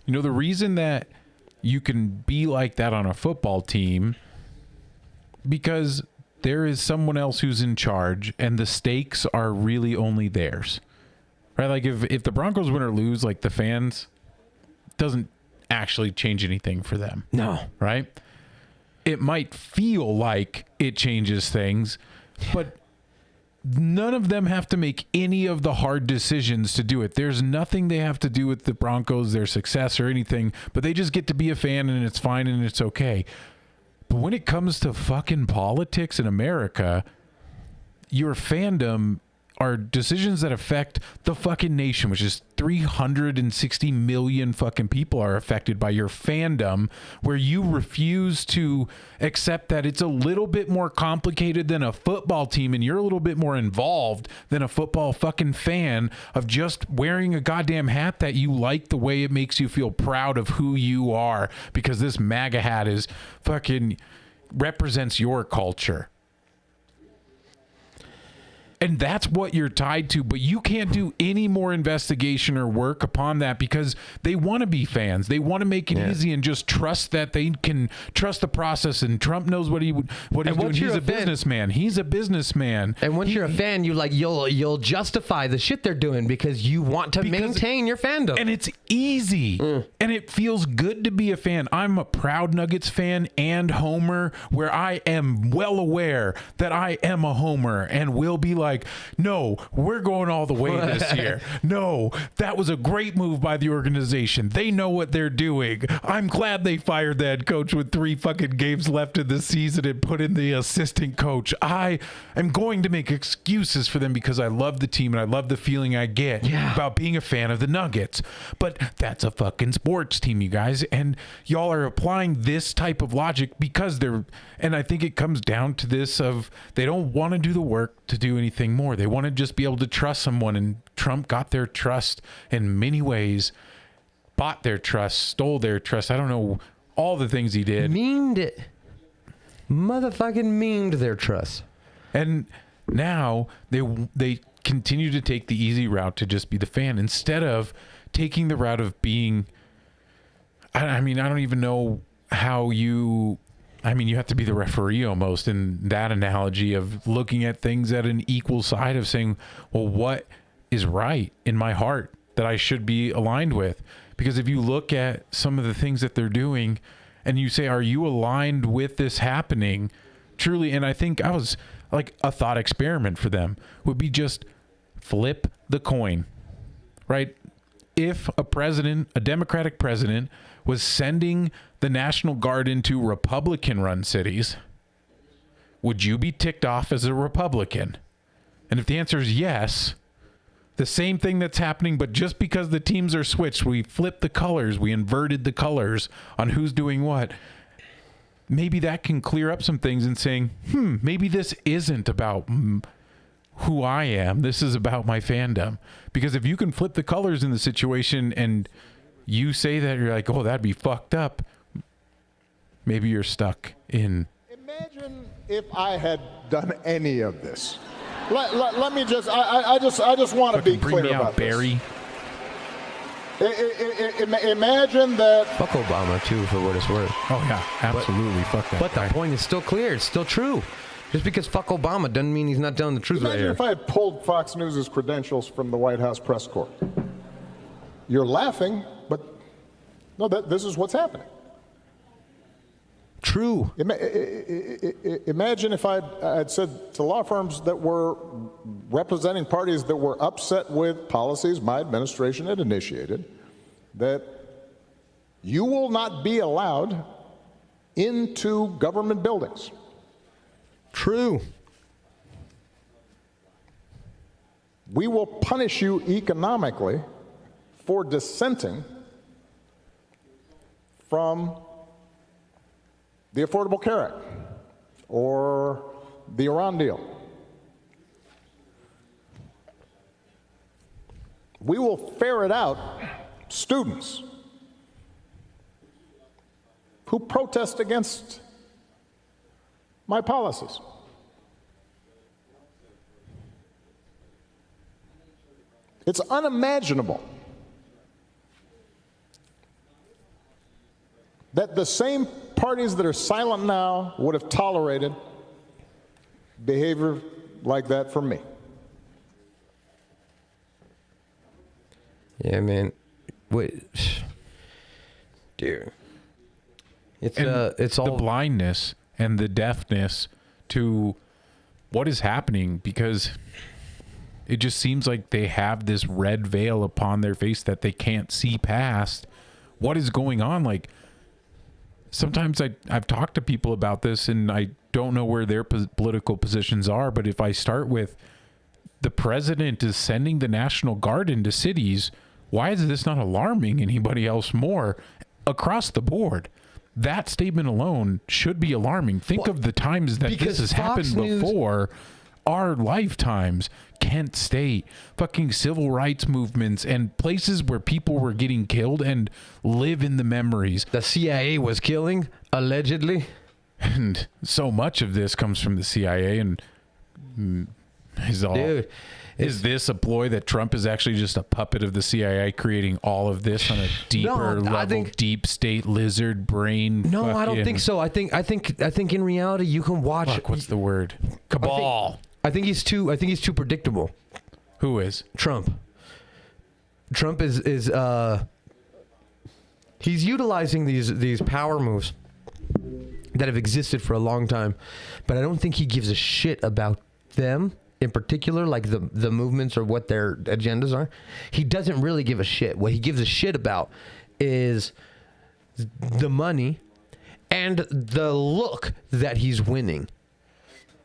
the reason that you can be like that on a football team, because there is someone else who's in charge and the stakes are really only theirs. Right? Like if the Broncos win or lose, the fans, doesn't actually change anything for them. No. Right? It might feel like it changes things, but none of them have to make any of the hard decisions to do it. There's nothing they have to do with the Broncos, their success or anything, but they just get to be a fan and it's fine and it's okay. But when it comes to fucking politics in America, your fandom are decisions that affect the fucking nation, which is 360 million fucking people are affected by your fandom, where you refuse to accept that it's a little bit more complicated than a football team and you're a little bit more involved than a football fucking fan of just wearing a goddamn hat that you like the way it makes you feel proud of who you are because this MAGA hat is fucking represents your culture. And that's what you're tied to, but you can't do any more investigation or work upon that because they want to be fans. They want to make it easy and just trust that they can trust the process. And Trump knows what he's doing. He's a businessman. He's a businessman. And once you're a fan, you'll justify the shit they're doing because you want to maintain your fandom. And it's easy. And it feels good to be a fan. I'm a proud Nuggets fan and homer, where I am well aware that I am a homer and will be like, no, we're going all the way this year. No, that was a great move by the organization. They know what they're doing. I'm glad they fired the head coach with 3 fucking games left in the season and put in the assistant coach. I am going to make excuses for them because I love the team and I love the feeling I get about being a fan of the Nuggets. But that's a fucking sports team, you guys. And y'all are applying this type of logic because and I think it comes down to this of they don't want to do the work to do anything more. They want to just be able to trust someone, and Trump got their trust in many ways, bought their trust, stole their trust. I don't know all the things he did. Memed it. Motherfucking memed their trust. And now they continue to take the easy route to just be the fan instead of taking the route of being, I mean, I don't even know how you have to be the referee almost in that analogy of looking at things at an equal side of saying, well, what is right in my heart that I should be aligned with? Because if you look at some of the things that they're doing and you say, are you aligned with this happening truly? And I think I was like a thought experiment for them would be just flip the coin, right? If a Democratic president was sending the National Guard into Republican-run cities, would you be ticked off as a Republican? And if the answer is yes, the same thing that's happening, but just because the teams are switched, we flipped the colors, we inverted the colors on who's doing what. Maybe that can clear up some things and saying, maybe this isn't about who I am. This is about my fandom. Because if you can flip the colors in the situation and you say that, you're like, oh, that'd be fucked up. Maybe you're stuck in. Imagine if I had done any of this. Let me just, I just want to be clear about Barry. this. Imagine that. Fuck Obama, too, for what it's worth. Oh, yeah, absolutely. Fuck that But guy. the point is still clear. It's still true. Just because fuck Obama doesn't mean he's not telling the truth right Imagine here. if I had pulled Fox News' credentials from the White House press corps. You're laughing, but no, this is what's happening. True. Imagine if I'd said to law firms that were representing parties that were upset with policies my administration had initiated, that you will not be allowed into government buildings. True. We will punish you economically for dissenting from the Affordable Care Act or the Iran deal. We will ferret out students who protest against my policies. It's unimaginable that the same parties that are silent now would have tolerated behavior like that from me. Yeah, man. Wait. Dude. It's all the blindness and the deafness to what is happening, because it just seems like they have this red veil upon their face that they can't see past what is going on. Like, sometimes I've talked to people about this and I don't know where their political positions are, but if I start with the president is sending the National Guard into cities, why is this not alarming anybody else more across the board? That statement alone should be alarming. Think of the times that this has happened before our lifetimes. Kent State, fucking civil rights movements, and places where people were getting killed and live in the memories. The CIA was killing, allegedly. And so much of this comes from the CIA, and Dude, Is this a ploy that Trump is actually just a puppet of the CIA creating all of this on a deeper level, deep state lizard brain? No, I don't think so. I think in reality you can watch. Fuck, what's the word? Cabal. I think he's too predictable. Who is? Trump. Trump is he's utilizing these power moves that have existed for a long time, but I don't think he gives a shit about them in particular, like the movements or what their agendas are. He doesn't really give a shit. What he gives a shit about is the money and the look that he's winning.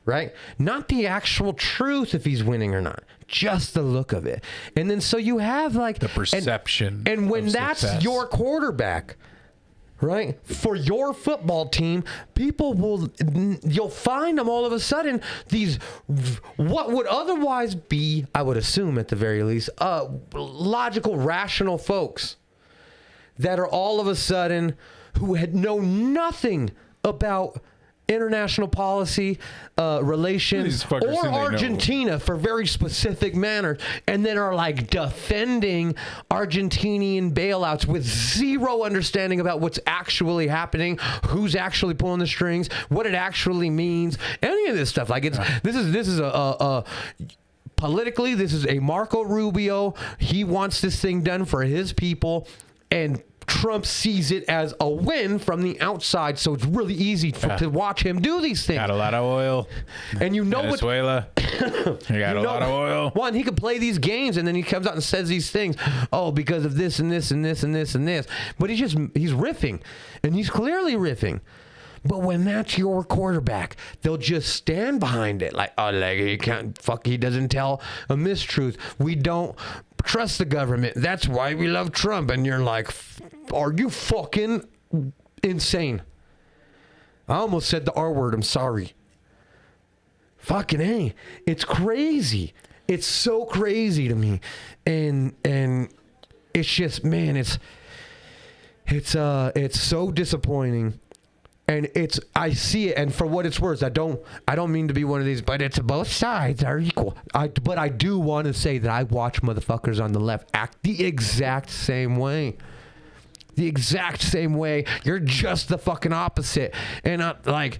Right? Not the actual truth if he's winning or not. Just the look of it. And then so you have like the perception. And when that's success. your quarterback, right? For your football team, you'll find them all of a sudden, these, what would otherwise be, I would assume at the very least, logical, rational folks that are all of a sudden who had known nothing about international policy, relations, or Argentina for very specific manners, and then are like defending Argentinian bailouts with zero understanding about what's actually happening, who's actually pulling the strings, what it actually means, any of this stuff. Like this is a politically, this is a Marco Rubio. He wants this thing done for his people, and Trump sees it as a win from the outside, so it's really easy to watch him do these things. Got a lot of oil. And you know Venezuela. You got a lot of oil. One, he could play these games, and then he comes out and says these things. Oh, because of this and this and this and this and this. But he's riffing, and he's clearly riffing. But when that's your quarterback, they'll just stand behind it. Like, oh, like he doesn't tell a mistruth. We don't trust the government. That's why we love Trump. And you're like, are you fucking insane? I almost said the R word. I'm sorry. Fucking A. It's crazy. It's so crazy to me. And it's just, man, it's so disappointing. And I see it, and for what it's worth, I don't mean to be one of these, but it's both sides are equal. But I do want to say that I watch motherfuckers on the left act the exact same way. The exact same way. You're just the fucking opposite. And I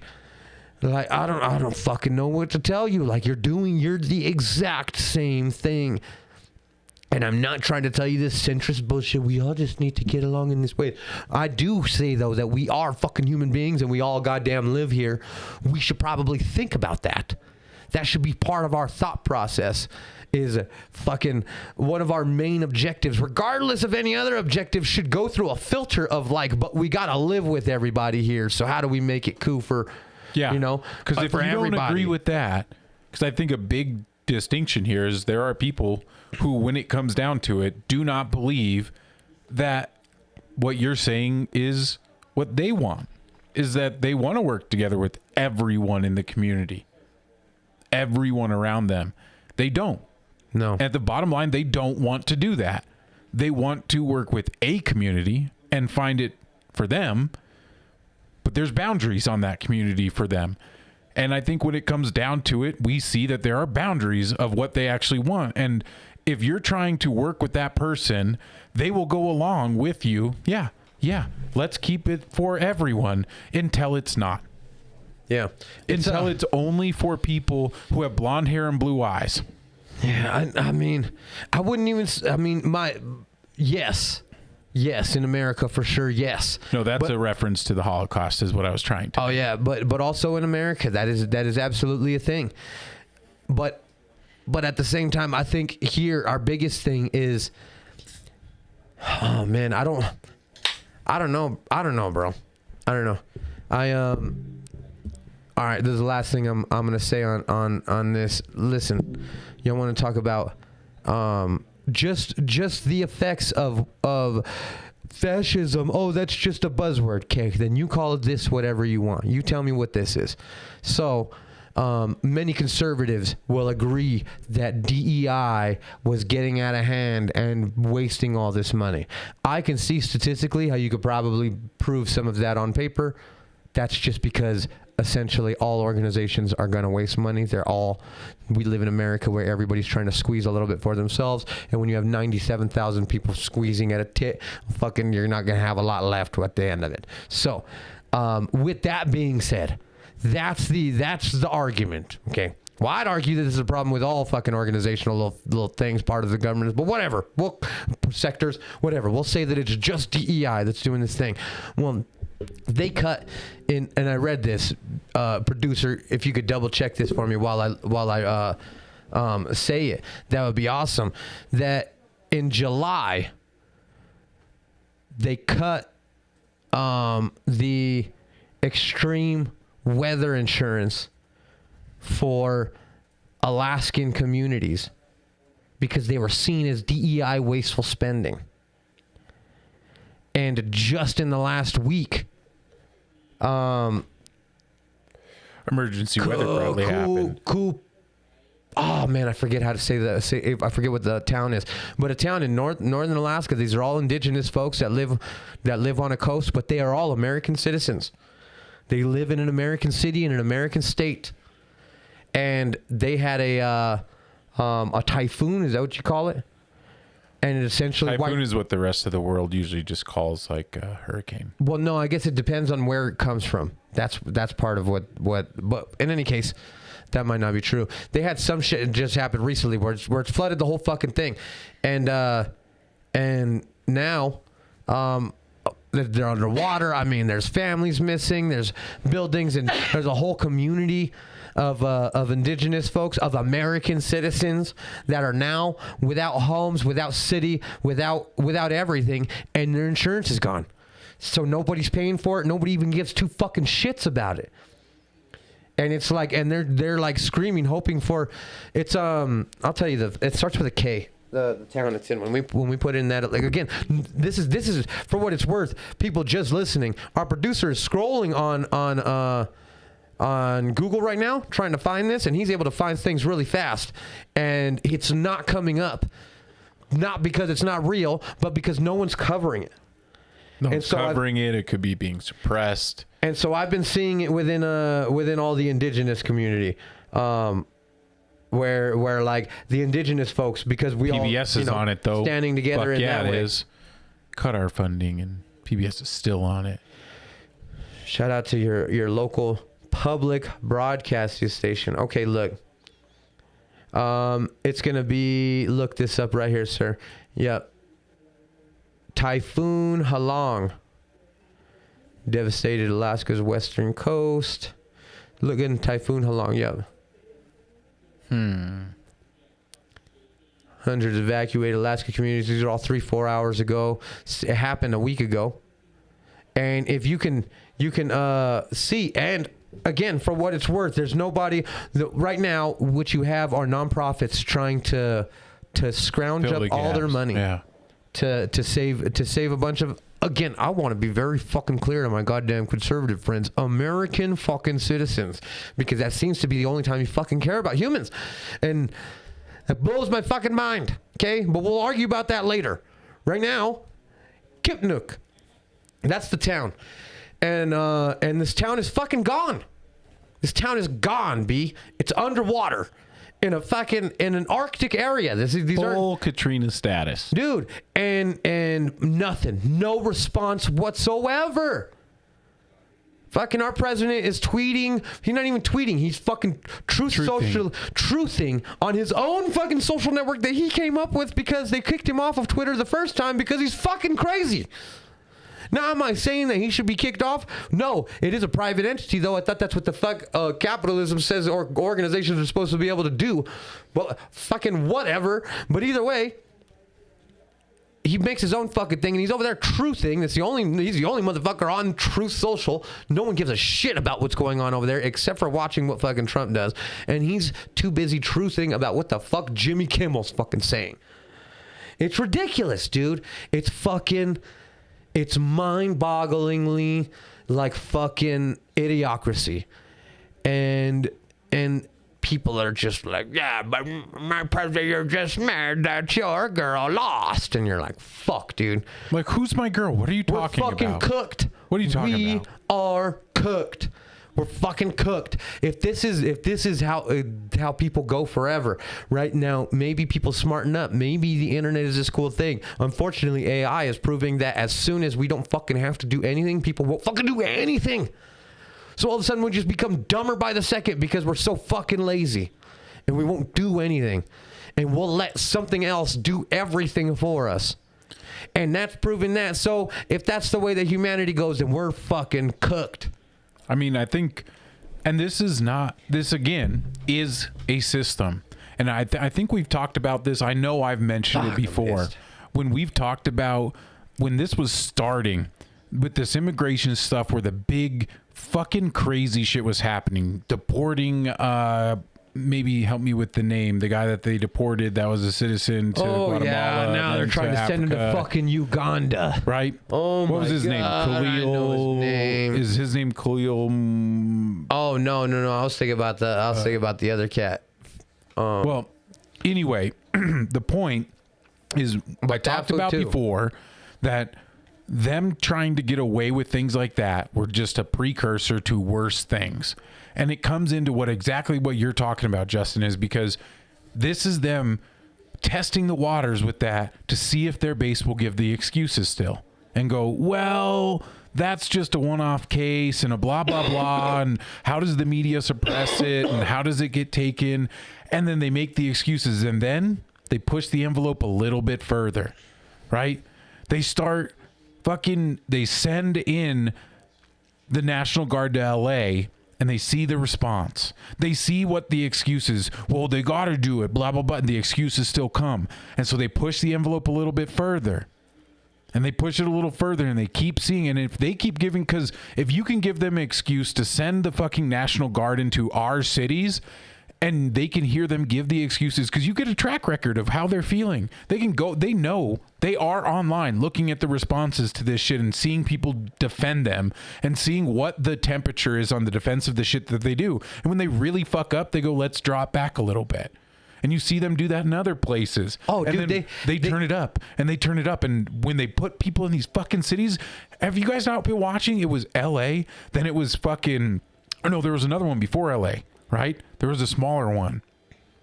don't fucking know what to tell you. Like you're the exact same thing. And I'm not trying to tell you this centrist bullshit. We all just need to get along in this way. I do say, though, that we are fucking human beings and we all goddamn live here. We should probably think about that. That should be part of our thought process, is fucking one of our main objectives, regardless of any other objective, should go through a filter of like, but we got to live with everybody here. So how do we make it cool for, because if for you everybody? Don't agree with that, because I think a big distinction here is there are people who, when it comes down to it, do not believe that what you're saying is what they want, is that they want to work together with everyone in the community, everyone around them. They don't. No. At the bottom line, they don't want to do that. They want to work with a community and find it for them, but there's boundaries on that community for them. And I think when it comes down to it, we see that there are boundaries of what they actually want. And if you're trying to work with that person, they will go along with you. Yeah, let's keep it for everyone until it's not. Yeah. Until it's only for people who have blonde hair and blue eyes. Yeah, I mean, I wouldn't even, yes, in America for sure, yes. No, that's a reference to the Holocaust is what I was trying to. Oh yeah, but also in America, that is absolutely a thing. But at the same time, I think here our biggest thing is, oh man, I don't know, bro. I don't know. All right, this is the last thing I'm gonna say on this. Listen, you want to talk about just the effects of fascism. Oh, that's just a buzzword. Okay, then you call it this whatever you want. You tell me what this is. So many conservatives will agree that DEI was getting out of hand and wasting all this money. I can see statistically how you could probably prove some of that on paper. that's just because essentially all organizations are going to waste money. We live in America where everybody's trying to squeeze a little bit for themselves. And when you have 97,000 people squeezing at a tit, you're not going to have a lot left at the end of it. So, with that being said, that's the argument. Okay. Well, I'd argue that this is a problem with all fucking organizational little things, part of the government, but whatever. Sectors, whatever. We'll say that it's just DEI that's doing this thing. Well, they cut in, and I read this, producer, if you could double check this for me while I say it, that would be awesome. That in July, they cut the extreme weather insurance for Alaskan communities because they were seen as DEI wasteful spending. And just in the last week, emergency weather probably happened. Oh man, I forget how to say that. I forget what the town is, but a town in northern Alaska. These are all indigenous folks that live on a coast, but they are all American citizens. They live in an American city in an American state, and they had a typhoon. Is that what you call it? And it essentially typhoon is what the rest of the world usually just calls like a hurricane. Well, no, I guess it depends on where it comes from. That's part of what. But in any case, that might not be true. They had some shit that just happened recently where it's flooded the whole fucking thing, and now they're underwater. I mean, there's families missing. There's buildings, and there's a whole community of indigenous folks, of American citizens that are now without homes, without city, without everything, and their insurance is gone. So nobody's paying for it. Nobody even gives two fucking shits about it. And it's like, and they're like screaming, hoping for. It's I'll tell you it starts with a K. The town it's in. When we put in that, like, again, this is for what it's worth. People just listening. Our producer is scrolling on Google right now, trying to find this, and he's able to find things really fast, and it's not coming up, not because it's not real, but because no one's covering it. No one's covering it. It could be being suppressed. And so I've been seeing it within all the indigenous community, where like the indigenous folks, because we PBS all is on it though, standing together. Fuck in yeah, that way. it is. Cut our funding, and PBS is still on it. Shout out to your local public broadcasting station. Okay, look. It's gonna be, look this up right here, sir. Yep. Typhoon Halong devastated Alaska's western coast. Look at Typhoon Halong. Yep. Hundreds evacuated Alaska communities. These are all 3-4 hours ago. It happened a week ago. And if you can see, and again, for what it's worth, there's nobody right now. What you have are nonprofits trying to scrounge up all their money, to save a bunch of. Again, I want to be very fucking clear to my goddamn conservative friends, American fucking citizens, because that seems to be the only time you fucking care about humans, and that blows my fucking mind. Okay, but we'll argue about that later. Right now, Kipnuk, that's the town. And this town is fucking gone. This town is gone, B. It's underwater in an Arctic area. These full Katrina status, dude. And nothing, no response whatsoever. Fucking our president is tweeting. He's not even tweeting. He's fucking truthing on his own fucking social network that he came up with because they kicked him off of Twitter the first time because he's fucking crazy. Now, am I saying that he should be kicked off? No, it is a private entity, though. I thought that's what the fuck capitalism says or organizations are supposed to be able to do. Well, fucking whatever. But either way, he makes his own fucking thing, and he's over there truthing. He's the only motherfucker on Truth Social. No one gives a shit about what's going on over there except for watching what fucking Trump does. And he's too busy truthing about what the fuck Jimmy Kimmel's fucking saying. It's ridiculous, dude. It's mind-bogglingly like fucking idiocracy. And people are just like, yeah, but my president, you're just mad that your girl lost. And you're like, fuck, dude. Like, who's my girl? What are you talking about? We're fucking cooked. What are you talking about? We are cooked. We're fucking cooked. If this is how people go forever, right now, maybe people smarten up. Maybe the internet is this cool thing. Unfortunately, AI is proving that as soon as we don't fucking have to do anything, people won't fucking do anything. So all of a sudden, we just become dumber by the second because we're so fucking lazy, and we won't do anything, and we'll let something else do everything for us. And that's proving that. So if that's the way that humanity goes, then we're fucking cooked. I mean, I think, and this again is a system. And I think we've talked about this. I know I've mentioned it before. When we've talked about when this was starting with this immigration stuff where the big fucking crazy shit was happening, deporting, maybe help me with the name, the guy that they deported that was a citizen to Guatemala. Yeah, now they're trying to send him to fucking Uganda. Right? Oh, what was his name? Khalil. I know his name. Is his name Khalil? Oh, no. I was thinking about the other cat. Well, anyway, the point is I talked about before that them trying to get away with things like that were just a precursor to worse things. And it comes into exactly what you're talking about, Justin, is because this is them testing the waters with that to see if their base will give the excuses still and go, well, that's just a one-off case and a blah, blah, blah. And how does the media suppress it? And how does it get taken? And then they make the excuses and then they push the envelope a little bit further, right? They start they send in the National Guard to LA and they see the response. They see what the excuses, well, they got to do it, blah, blah, blah. And the excuses still come. And so they push the envelope a little bit further. And they push it a little further and they keep seeing. And if they keep giving, because if you can give them an excuse to send the fucking National Guard into our cities and they can hear them give the excuses, because you get a track record of how they're feeling. They can go, they know, they are online looking at the responses to this shit and seeing people defend them and seeing what the temperature is on the defense of the shit that they do. And when they really fuck up, they go, let's draw it back a little bit. And you see them do that in other places. Oh, and dude, then they turn it up and they turn it up. And when they put people in these fucking cities, have you guys not been watching? It was LA, then it was fucking, oh no, there was another one before LA. Right? There was a smaller one.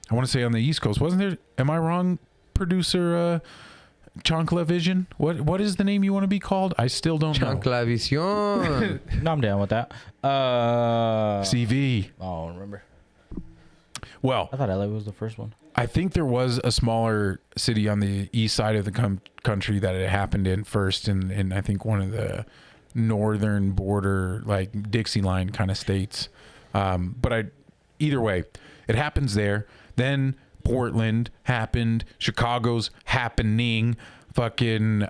I want to say on the East Coast. Wasn't there? Am I wrong, producer Chancla Vision? What is the name you want to be called? I still don't know. Chancla Vision. No, I'm down with that. CV. I don't remember. Well, I thought LA was the first one. I think there was a smaller city on the east side of the country that it happened in first, in I think one of the northern border, like Dixie line kind of states. But either way, it happens there. Then Portland happened. Chicago's happening. Fucking,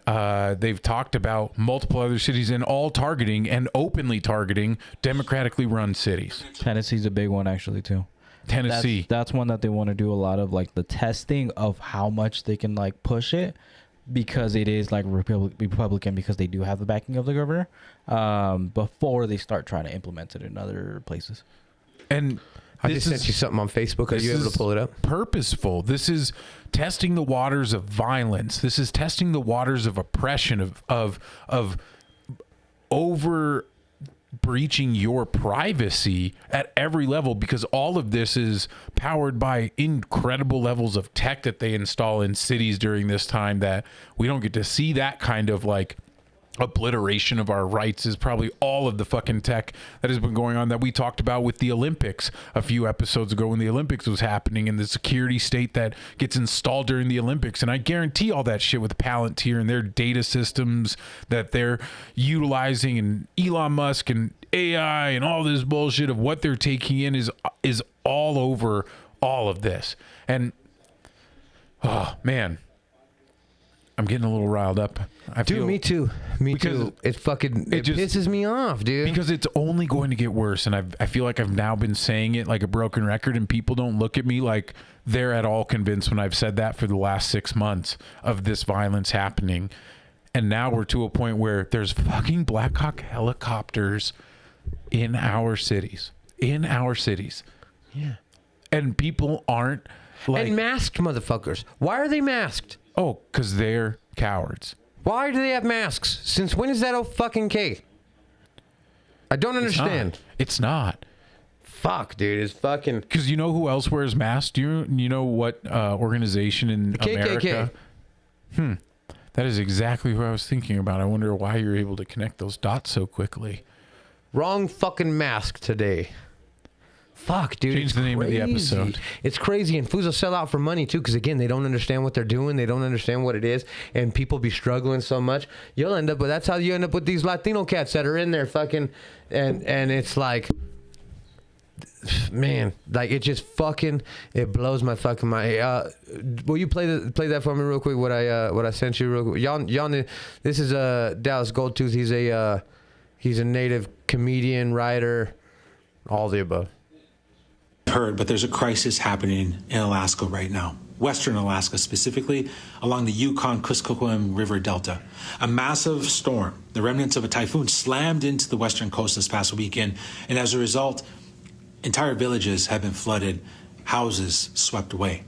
they've talked about multiple other cities and all targeting and openly targeting democratically run cities. Tennessee's a big one actually too. Tennessee. That's one that they want to do a lot of, like the testing of how much they can like push it, because it is like Republican, because they do have the backing of the governor, before they start trying to implement it in other places. And I just sent you something on Facebook. Are you able to pull it up? Purposeful. This is testing the waters of violence. This is testing the waters of oppression, of over breaching your privacy at every level, because all of this is powered by incredible levels of tech that they install in cities during this time that we don't get to see. That kind of like obliteration of our rights is probably all of the fucking tech that has been going on that we talked about with the Olympics a few episodes ago when the Olympics was happening, and the security state that gets installed during the Olympics. And I guarantee all that shit with Palantir and their data systems that they're utilizing, and Elon Musk and AI and all this bullshit of what they're taking in is all over all of this. And oh man, I'm getting a little riled up. Dude, me too. Me too. It pisses me off, dude. Because it's only going to get worse. And I feel like I've now been saying it like a broken record, and people don't look at me like they're at all convinced when I've said that for the last 6 months of this violence happening. And now we're to a point where there's fucking Black Hawk helicopters in our cities. In our cities. Yeah. And people aren't like... And masked motherfuckers. Why are they masked? Oh, because they're cowards. Why do they have masks? Since when is that fucking okay? I don't understand. It's not. Fuck, dude. It's fucking... Because you know who else wears masks? Do you know what organization in America? KKK. That is exactly who I was thinking about. I wonder why you're able to connect those dots so quickly. Wrong fucking mask today. Fuck, dude. Change the name of the episode. It's crazy. And fools will sell out for money, too, because, again, they don't understand what they're doing. They don't understand what it is. And people be struggling so much. You'll end up with... That's how you end up with these Latino cats that are in there fucking... And it's like... Man, like it just fucking... It blows my fucking mind. Will you play that for me real quick? What I sent you real quick? Y'all knew, this is Dallas Goldtooth. He's a native comedian, writer, all the above. Heard, but there's a crisis happening in Alaska right now. Western Alaska, specifically along the Yukon-Kuskokwim River Delta. A massive storm, the remnants of a typhoon, slammed into the western coast this past weekend, and as a result, entire villages have been flooded, houses swept away.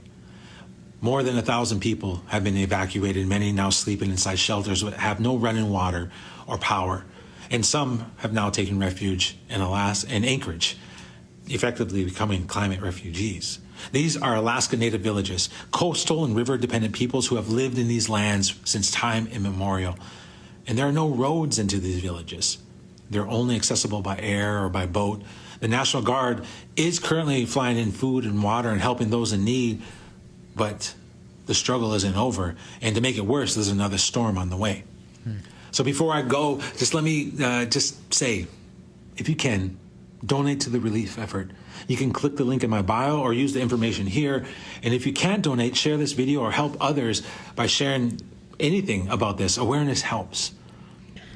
More than 1,000 people have been evacuated, many now sleeping inside shelters that have no running water or power, and some have now taken refuge in Anchorage, effectively becoming climate refugees. These are Alaska Native villages, coastal and river-dependent peoples who have lived in these lands since time immemorial. And there are no roads into these villages. They're only accessible by air or by boat. The National Guard is currently flying in food and water and helping those in need, but the struggle isn't over. And to make it worse, there's another storm on the way. So before I go, just let me just say, if you can, donate to the relief effort. You can click the link in my bio or use the information here. And if you can't donate, share this video or help others by sharing anything about this. Awareness helps.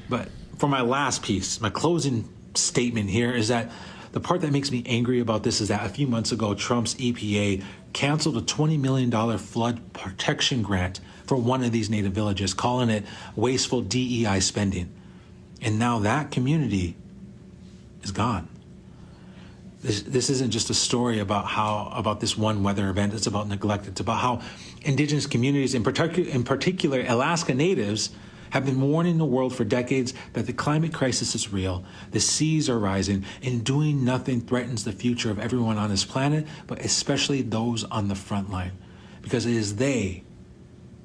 But for my last piece, my closing statement here is that the part that makes me angry about this is that a few months ago, Trump's EPA canceled a $20 million flood protection grant for one of these native villages, calling it wasteful DEI spending. And now that community is gone. This isn't just a story about this one weather event. It's about neglect. It's about how indigenous communities, in particular Alaska Natives, have been warning the world for decades that the climate crisis is real, the seas are rising, and doing nothing threatens the future of everyone on this planet, but especially those on the front line, because it is they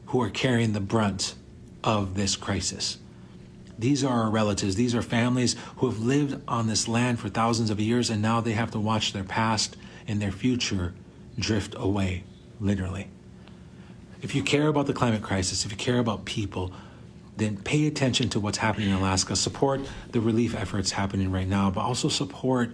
who are carrying the brunt of this crisis. These are our relatives. These are families who have lived on this land for thousands of years, and now they have to watch their past and their future drift away, literally. If you care about the climate crisis, if you care about people, then pay attention to what's happening in Alaska. Support the relief efforts happening right now, but also support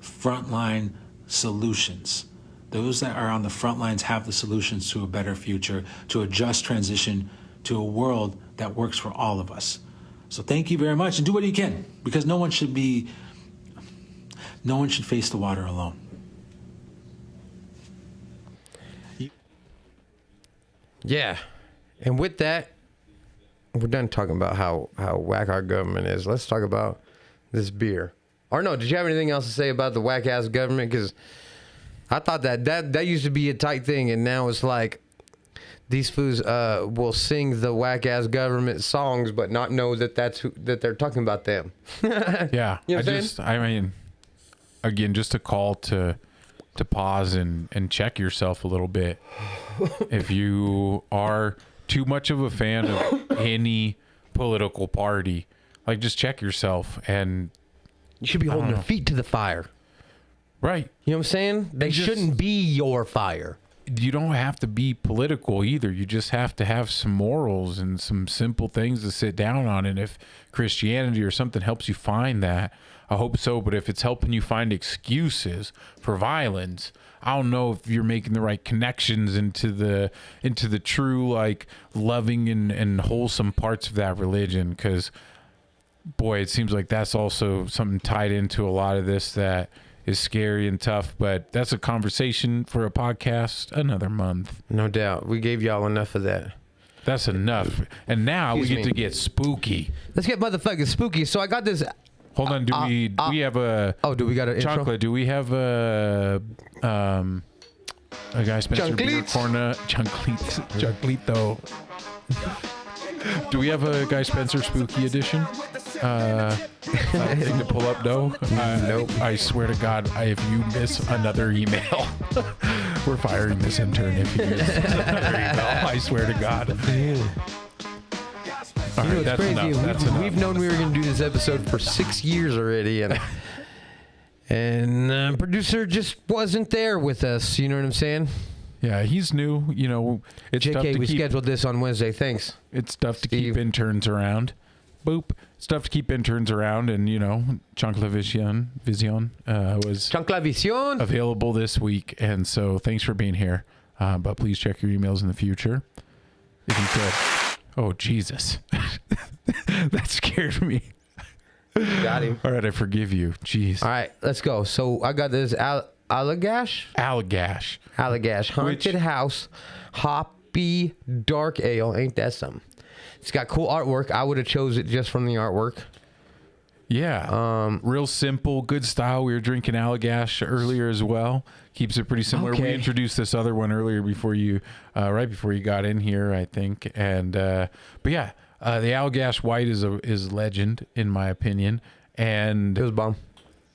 frontline solutions. Those that are on the front lines have the solutions to a better future, to a just transition, to a world that works for all of us. So thank you very much, and do what you can, because no one should face the water alone. Yeah. And with that, we're done talking about how whack our government is. Let's talk about this beer. Or no, did you have anything else to say about the whack-ass government? Because I thought that used to be a tight thing, and now it's like these fools will sing the whack-ass government songs, but not know that that they're talking about them. Yeah. You know I mean, again, just a call to pause and check yourself a little bit. If you are too much of a fan of any political party, like, just check yourself. And you should be holding your feet to the fire. Right. You know what I'm saying? They shouldn't be your fire. You don't have to be political either. You just have to have some morals and some simple things to sit down on. And if Christianity or something helps you find that, I hope so. But if it's helping you find excuses for violence, I don't know if you're making the right connections into the true, like, loving and wholesome parts of that religion. Because, boy, it seems like that's also something tied into a lot of this that is scary and tough. But that's a conversation for a podcast another month. No doubt. We gave y'all enough of that. That's enough. And now we get to get spooky. Let's get motherfucking spooky. So I got this. Hold on. Do we have a... Oh, do we got an intro? Chocolate, do we have a guy Spencer beer corner? Choclito. Do we have a Guy Spencer spooky edition? thing to pull up? No. Nope. I swear to God, if you miss another email, we're firing this intern if you miss another email. I swear to God. All right, It's that's crazy. enough. That's enough. We've known we were going to do this episode for 6 years already, and producer just wasn't there with us. You know what I'm saying? Yeah, he's new. You know, it's tough JK, to we keep. scheduled this on Wednesday. Thanks. It's tough to Steve. keep interns around. Boop. It's tough to keep interns around, and you know, Vision was Chanclavision. available this week, and so thanks for being here. But please check your emails in the future if you could. Oh Jesus, that scared me. Got him. All right, I forgive you. Jeez. All right, let's go. So I got this Allagash Haunted House Hoppy Dark Ale. Ain't that something? It's got cool artwork. I would have chose it just from the artwork. Yeah. Real simple, good style. We were drinking Allagash earlier as well. Keeps it pretty similar. Okay. We introduced this other one earlier before you, right before you got in here, I think. And but yeah, the Allagash White is legend in my opinion. And It was bomb.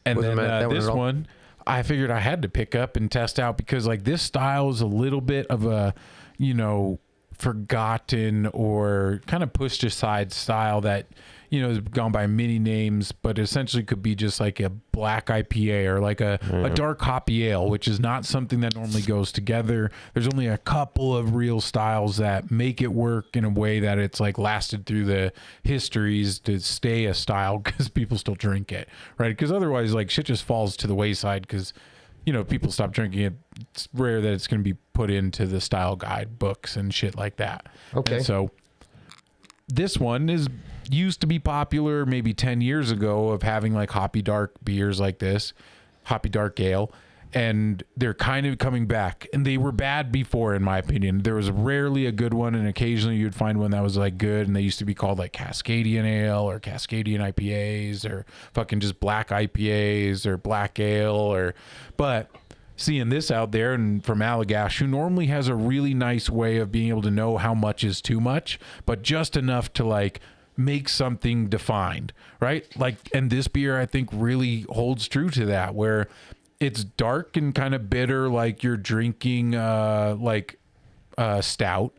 and Wasn't then mad at that one this at all. one, I figured I had to pick up and test out because like this style is a little bit of a, you know, forgotten or kind of pushed aside style that, you know, has gone by many names, but essentially could be just like a black IPA or like a dark hoppy ale, which is not something that normally goes together. There's only a couple of real styles that make it work in a way that it's like lasted through the histories to stay a style because people still drink it, right? Because otherwise, like shit just falls to the wayside because, you know, people stop drinking it. It's rare that it's going to be put into the style guide books and shit like that. Okay. And so this one used to be popular maybe 10 years ago of having like hoppy dark beers like this, hoppy dark ale, and they're kind of coming back. And they were bad before, in my opinion. There was rarely a good one, and occasionally you'd find one that was like good, and they used to be called like Cascadian Ale or Cascadian IPAs or fucking just black IPAs or black ale but seeing this out there and from Allagash, who normally has a really nice way of being able to know how much is too much, but just enough to like make something defined, right? Like, and this beer I think really holds true to that, where it's dark and kind of bitter, like you're drinking stout,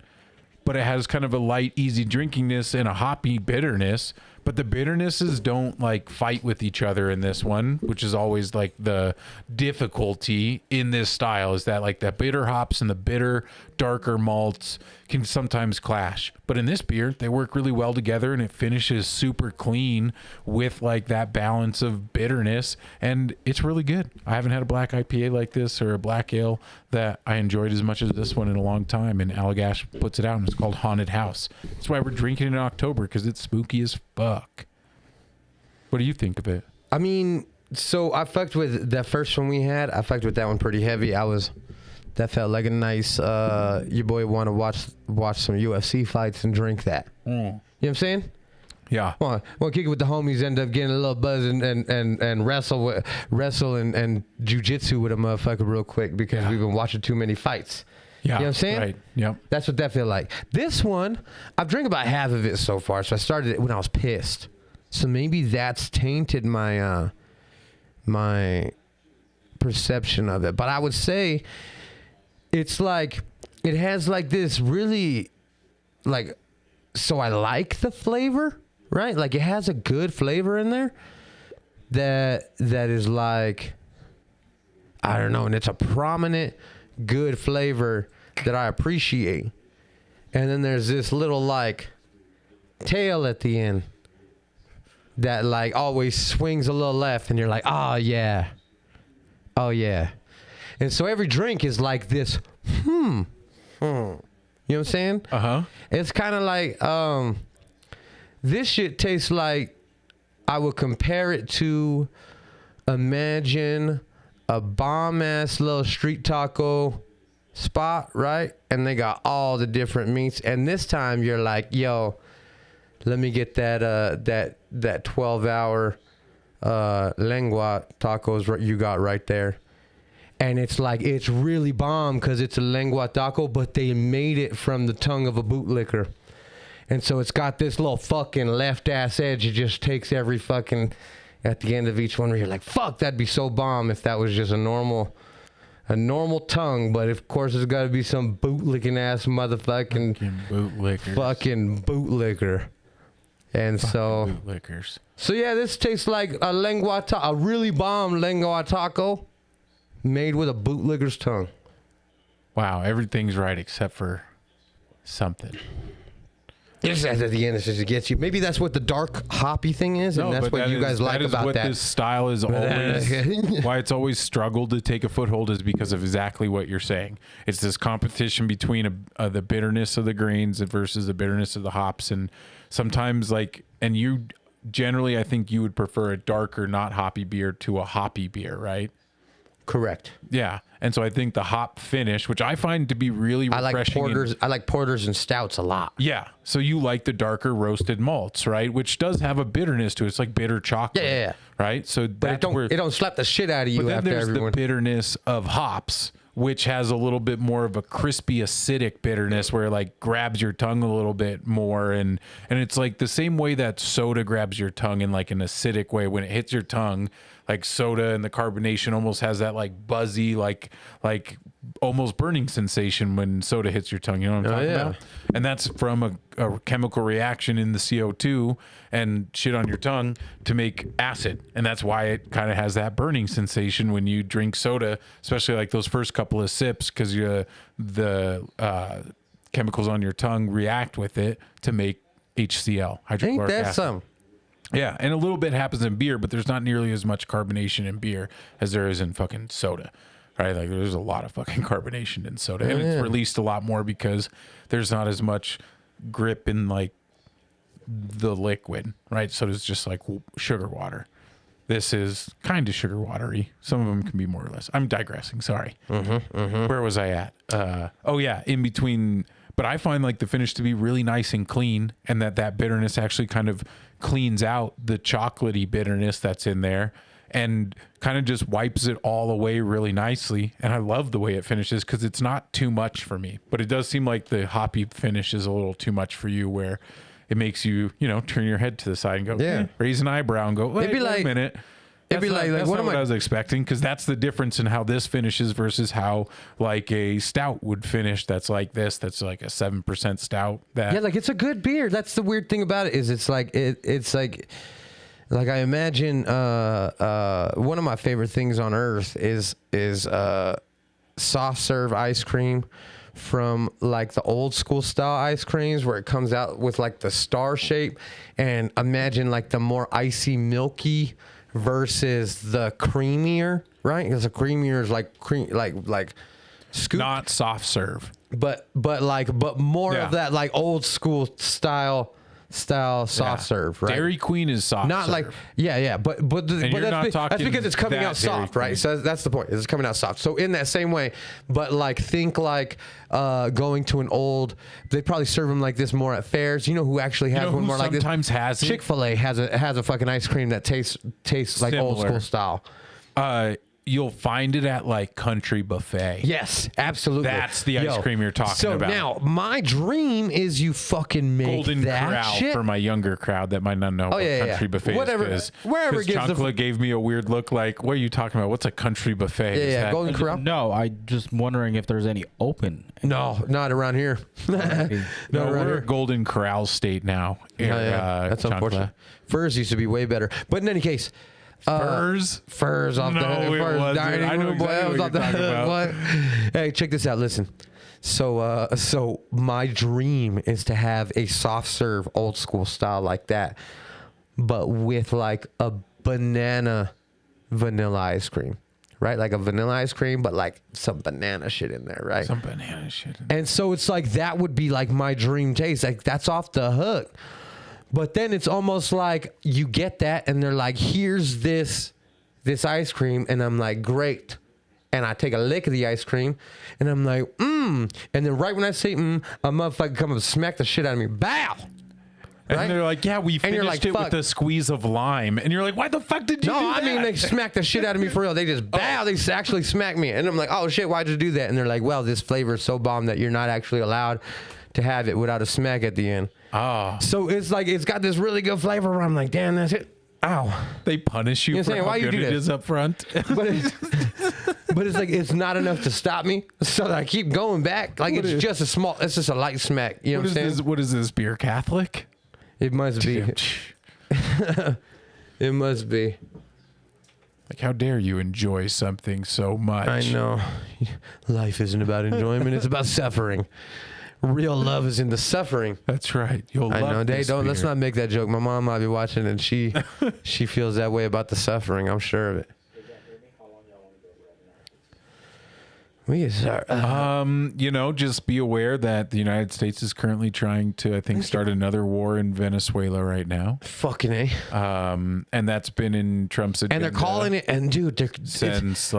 but it has kind of a light, easy drinkingness and a hoppy bitterness. But the bitternesses don't like fight with each other in this one, which is always like the difficulty in this style, is that like the bitter hops and the bitter, darker malts can sometimes clash. But in this beer, they work really well together and it finishes super clean with like that balance of bitterness. And it's really good. I haven't had a black IPA like this or a black ale that I enjoyed as much as this one in a long time. And Allagash puts it out and it's called Haunted House. That's why we're drinking it in October, because it's spooky as fuck. What do you think of it? I mean, so I fucked with that first one we had. I fucked with that one pretty heavy. That felt like a nice, your boy want to watch some UFC fights and drink that. You know what I'm saying? Yeah. Well, kick it with the homies, end up getting a little buzz and wrestle and jujitsu with a motherfucker real quick because we've been watching too many fights. Yeah. You know what I'm saying? Right. Yep. That's what that feel like. This one, I've drank about half of it so far. So I started it when I was pissed. So maybe that's tainted my my perception of it. But I would say it's like it has like this really like, so I like the flavor, right? Like it has a good flavor in there that is like, I don't know, and it's a prominent good flavor that I appreciate. And then there's this little like tail at the end that like always swings a little left and you're like, oh yeah. And so every drink is like this, you know what I'm saying? Uh-huh. It's kind of like, this shit tastes like, I would compare it to, imagine a bomb ass little street taco spot, right? And they got all the different meats. And this time you're like, yo, let me get that 12-hour lengua tacos you got right there. And it's like, it's really bomb because it's a lengua taco, but they made it from the tongue of a bootlicker. And so it's got this little fucking left ass edge. It just takes every fucking at the end of each one where you're like, fuck, that'd be so bomb if that was just a normal tongue. But of course, there's got to be some bootlicking ass motherfucking fucking bootlicker. And so bootlickers. So yeah, this tastes like a really bomb lengua taco made with a bootlicker's tongue. Wow, everything's right except for something. It's at the end, it just gets you. Maybe that's what the dark hoppy thing is, and that's what you guys like about that. That is what this style is always. Why it's always struggled to take a foothold is because of exactly what you're saying. It's this competition between the bitterness of the grains versus the bitterness of the hops, and sometimes and you generally, I think you would prefer a darker, not hoppy beer to a hoppy beer, right? Correct. Yeah, and so I think the hop finish, which I find to be really refreshing. I like porters and stouts a lot. Yeah, so you like the darker roasted malts, right? Which does have a bitterness to it. It's like bitter chocolate. Yeah. Right. So but it don't slap the shit out of you. But then after there's everyone. the bitterness of hops, which has a little bit more of a crispy, acidic bitterness where it grabs your tongue a little bit more, and it's like the same way that soda grabs your tongue in like an acidic way when it hits your tongue. Like soda and the carbonation almost has that buzzy, like almost burning sensation when soda hits your tongue. You know what I'm talking about? And that's from a chemical reaction in the CO2 and shit on your tongue to make acid. And that's why it kind of has that burning sensation when you drink soda, especially like those first couple of sips, because the chemicals on your tongue react with it to make HCl, hydrochloric acid. Some. Yeah, and a little bit happens in beer, but there's not nearly as much carbonation in beer as there is in fucking soda, right? Like there's a lot of fucking carbonation in soda, and it's released a lot more because there's not as much grip in the liquid, right? So it's just like sugar water. This is kind of sugar watery. Some of them can be more or less. I'm digressing. Sorry. Where was I at? In between. But I find the finish to be really nice and clean, and that bitterness actually kind of cleans out the chocolatey bitterness that's in there and kind of just wipes it all away really nicely. And I love the way it finishes because it's not too much for me, but it does seem like the hoppy finish is a little too much for you, where it makes you, turn your head to the side and go, raise an eyebrow and go, wait a minute. It'd be that's not what I was expecting, because that's the difference in how this finishes versus how a stout would finish. That's like this. That's like a 7% stout. It's a good beer. That's the weird thing about it is it's like I imagine one of my favorite things on earth is soft serve ice cream from the old school style ice creams where it comes out with the star shape, and imagine the more icy milky versus the creamier, right? Because the creamier is like scoop, not soft serve, but more of that old school style soft serve, right? Dairy Queen is soft not serve. but that's because it's coming out soft, right? So that's the point. It's coming out soft. So in that same way, but think going to an old, they probably serve them like this more at fairs. You know who actually has one more like this? Sometimes has it? Chick-fil-A has a fucking ice cream that tastes like old school style. You'll find it at Country Buffet. Yes, absolutely. That's the ice cream you're talking about. So now, my dream is you fucking make Golden that Corral shit. For my younger crowd that might not know what Country Buffet is. Wherever it gives Chunkla gave me a weird look what are you talking about? What's a Country Buffet? Yeah, Golden Corral? No, I just wondering if there's any open. No, not around here. We're a Golden Corral state now. That's unfortunate. Furs used to be way better. But in any case... Furs off the I know exactly what you're talking about. Hey, check this out. Listen. So my dream is to have a soft serve old school style like that, but with a banana vanilla ice cream, right? Like a vanilla ice cream, but some banana shit in there, right? Some banana shit. And so it's that would be my dream taste. That's off the hook. But then it's almost you get that and they're here's this ice cream, and I'm great. And I take a lick of the ice cream and I'm and then right when I say a motherfucker come up and smack the shit out of me. Bow! And right? they're we finished it with a squeeze of lime. And you're why the fuck did you do that? No, I mean, they smack the shit out of me for real. They just bow. They actually smack me. And I'm oh shit, why'd you do that? And they're well, this flavor is so bomb that you're not actually allowed to have it without a smack at the end. Ah, So it's like it's got this really good flavor where I'm like, damn, that's it. Ow. they punish you You know for what I'm saying? how Why you good do it this? is up front. But it's like it's not enough to stop me, so that I keep going back. Like it's just a light smack. You know what I'm saying? What is this beer, Catholic? It must be. It must be. Like, how dare you enjoy something so much? I know. Life isn't about enjoyment; it's about suffering. Real love is in the suffering. That's right. You'll I love know. They this don't. Let's beer. not make that joke. My mom might be watching, and she feels that way about the suffering. I'm sure of it. We can start. Just be aware that the United States is currently trying to, I think, start another war in Venezuela right now. Fucking A. And that's been in Trump's agenda. And they're calling it. And dude, since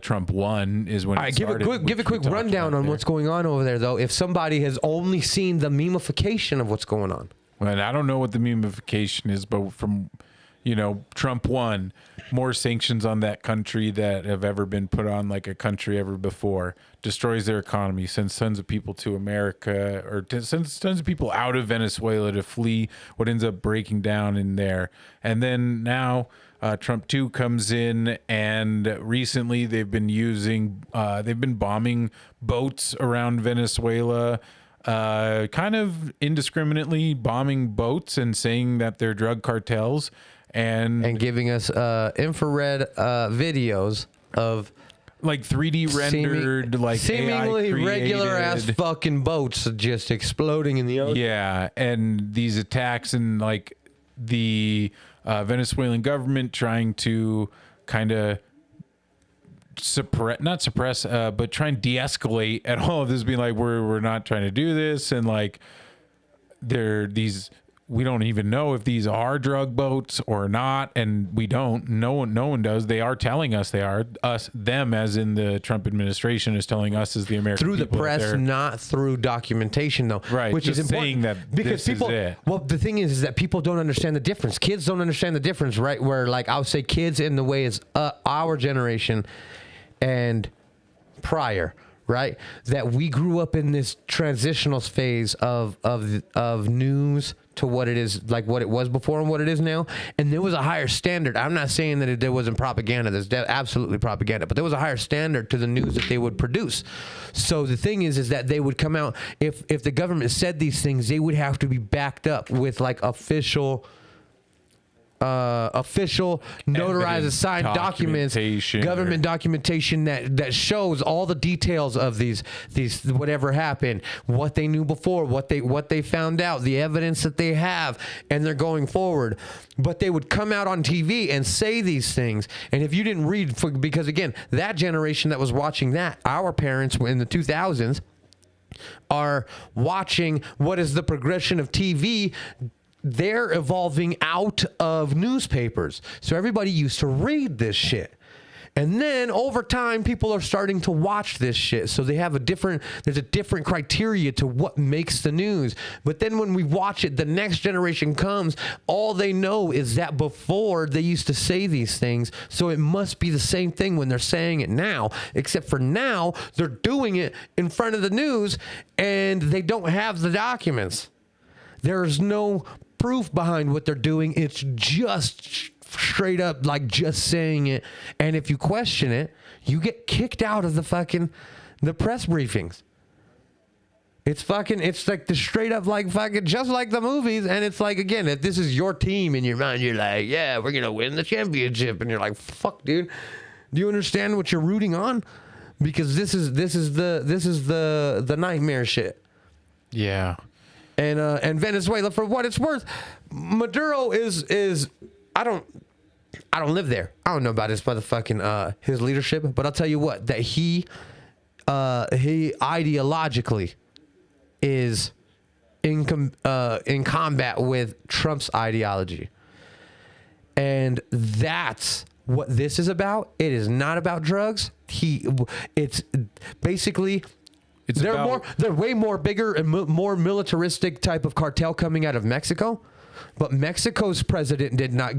Trump won is when. All right, it started, give a quick rundown on what's going on over there, though. If somebody has only seen the memification of what's going on. And I don't know what the memification is, but from, Trump won, more sanctions on that country that have ever been put on like a country ever before, destroys their economy, sends tons of people to America, or sends tons of people out of Venezuela to flee what ends up breaking down in there. And then now Trump 2 comes in, and recently they've been bombing boats around Venezuela, kind of indiscriminately bombing boats and saying that they're drug cartels. And Giving us infrared videos of like 3D rendered, seemingly AI regular ass created. fucking boats just exploding in the ocean. Yeah, and these attacks and like the Venezuelan government trying to kind of not suppress, but try and de-escalate at all of this, being like, we're not trying to do this, and like we don't even know if these are drug boats or not, and we don't. No one does. They are telling us they are. Them, as in the Trump administration, is telling us as the American Through the people that press, they're- not through documentation, though. Right, Which is just important saying that because this is people. it. Well, the thing is that people don't understand the difference. Kids don't understand the difference, right? Where like I would say, kids in the way is our generation and prior. Right, that we grew up in this transitional phase of news to what it is, like what it was before and what it is now, and there was a higher standard. I'm not saying that there wasn't propaganda. There's absolutely propaganda, but there was a higher standard to the news that they would produce. So the thing is that they would come out, if the government said these things, they would have to be backed up with like official notarized signed documents, documentation, government documentation that shows all the details of these whatever happened, what they knew before, what they found out, the evidence that they have, and they're going forward. But they would come out on TV and say these things, and if you didn't read, because again, that generation that was watching that, our parents in the 2000s are watching what is the progression of TV. They're evolving out of newspapers. So everybody used to read this shit. And then over time, people are starting to watch this shit. So there's a different criteria to what makes the news. But then when we watch it, the next generation comes, all they know is that before they used to say these things. So it must be the same thing when they're saying it now, except for now they're doing it in front of the news and they don't have the documents. There's no proof behind what they're doing. It's just straight up like just saying it. And if you question it, you get kicked out of the press briefings. It's like the straight up like fucking just like the movies. And it's like, again, if this is your team in your mind, you're like, yeah, we're gonna win the championship, and you're like, fuck, dude, do you understand what you're rooting on? Because this is the nightmare shit. Yeah. And Venezuela, for what it's worth, Maduro is I don't live there. I don't know about his motherfucking his leadership, but I'll tell you what, that he ideologically is in combat with Trump's ideology, and that's what this is about. It is not about drugs. It's basically. They're way more bigger and more militaristic type of cartel coming out of Mexico, but Mexico's president doesn't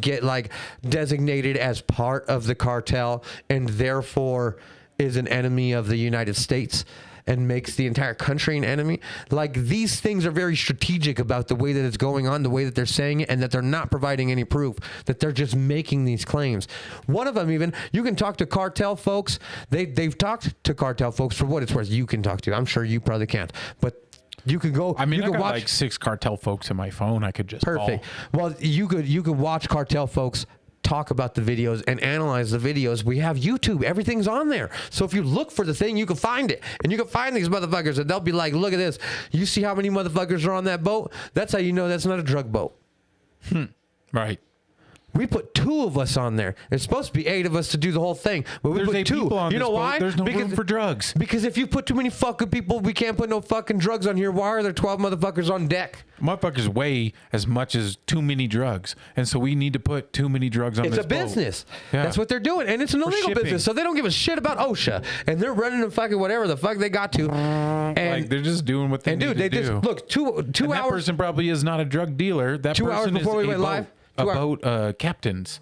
get like designated as part of the cartel and therefore is an enemy of the United States. and makes the entire country an enemy. Like, these things are very strategic about the way that it's going on, the way that they're saying it, and that they're not providing any proof, that they're just making these claims. One of them, even, you can talk to cartel folks. They've talked to cartel folks for what it's worth. You can talk to. I'm sure you probably can't, but you could go. I mean, you I could got watch like 6 cartel folks in my phone. I could just perfect. call. Well, you could watch cartel folks talk about the videos and analyze the videos. We have YouTube. Everything's on there. So if you look for the thing, you can find it. And you can find these motherfuckers, and they'll be like, look at this. You see how many motherfuckers are on that boat? That's how you know that's not a drug boat. Right. We put 2 of us on there. It's supposed to be 8 of us to do the whole thing, but we There's put 8 2. people on You know this boat. why? There's no room for drugs. Because if you put too many fucking people, we can't put no fucking drugs on here. Why are there 12 motherfuckers on deck? Motherfuckers weigh as much as too many drugs, and so we need to put too many drugs on It's this a boat. business. Yeah. That's what they're doing, and it's an illegal shipping. business. So they don't give a shit about OSHA, and they're running the fucking whatever the fuck they got to. And Like, they're just doing what they and need dude, to they do. just look two And that hours. person probably is not a drug dealer. That 2 hours person before is we a went live. boat captains.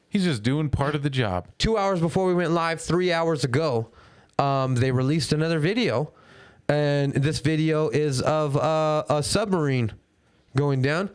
He's just doing part of the job. 2 hours before we went live, 3 hours ago, they released another video, and this video is of a submarine going down.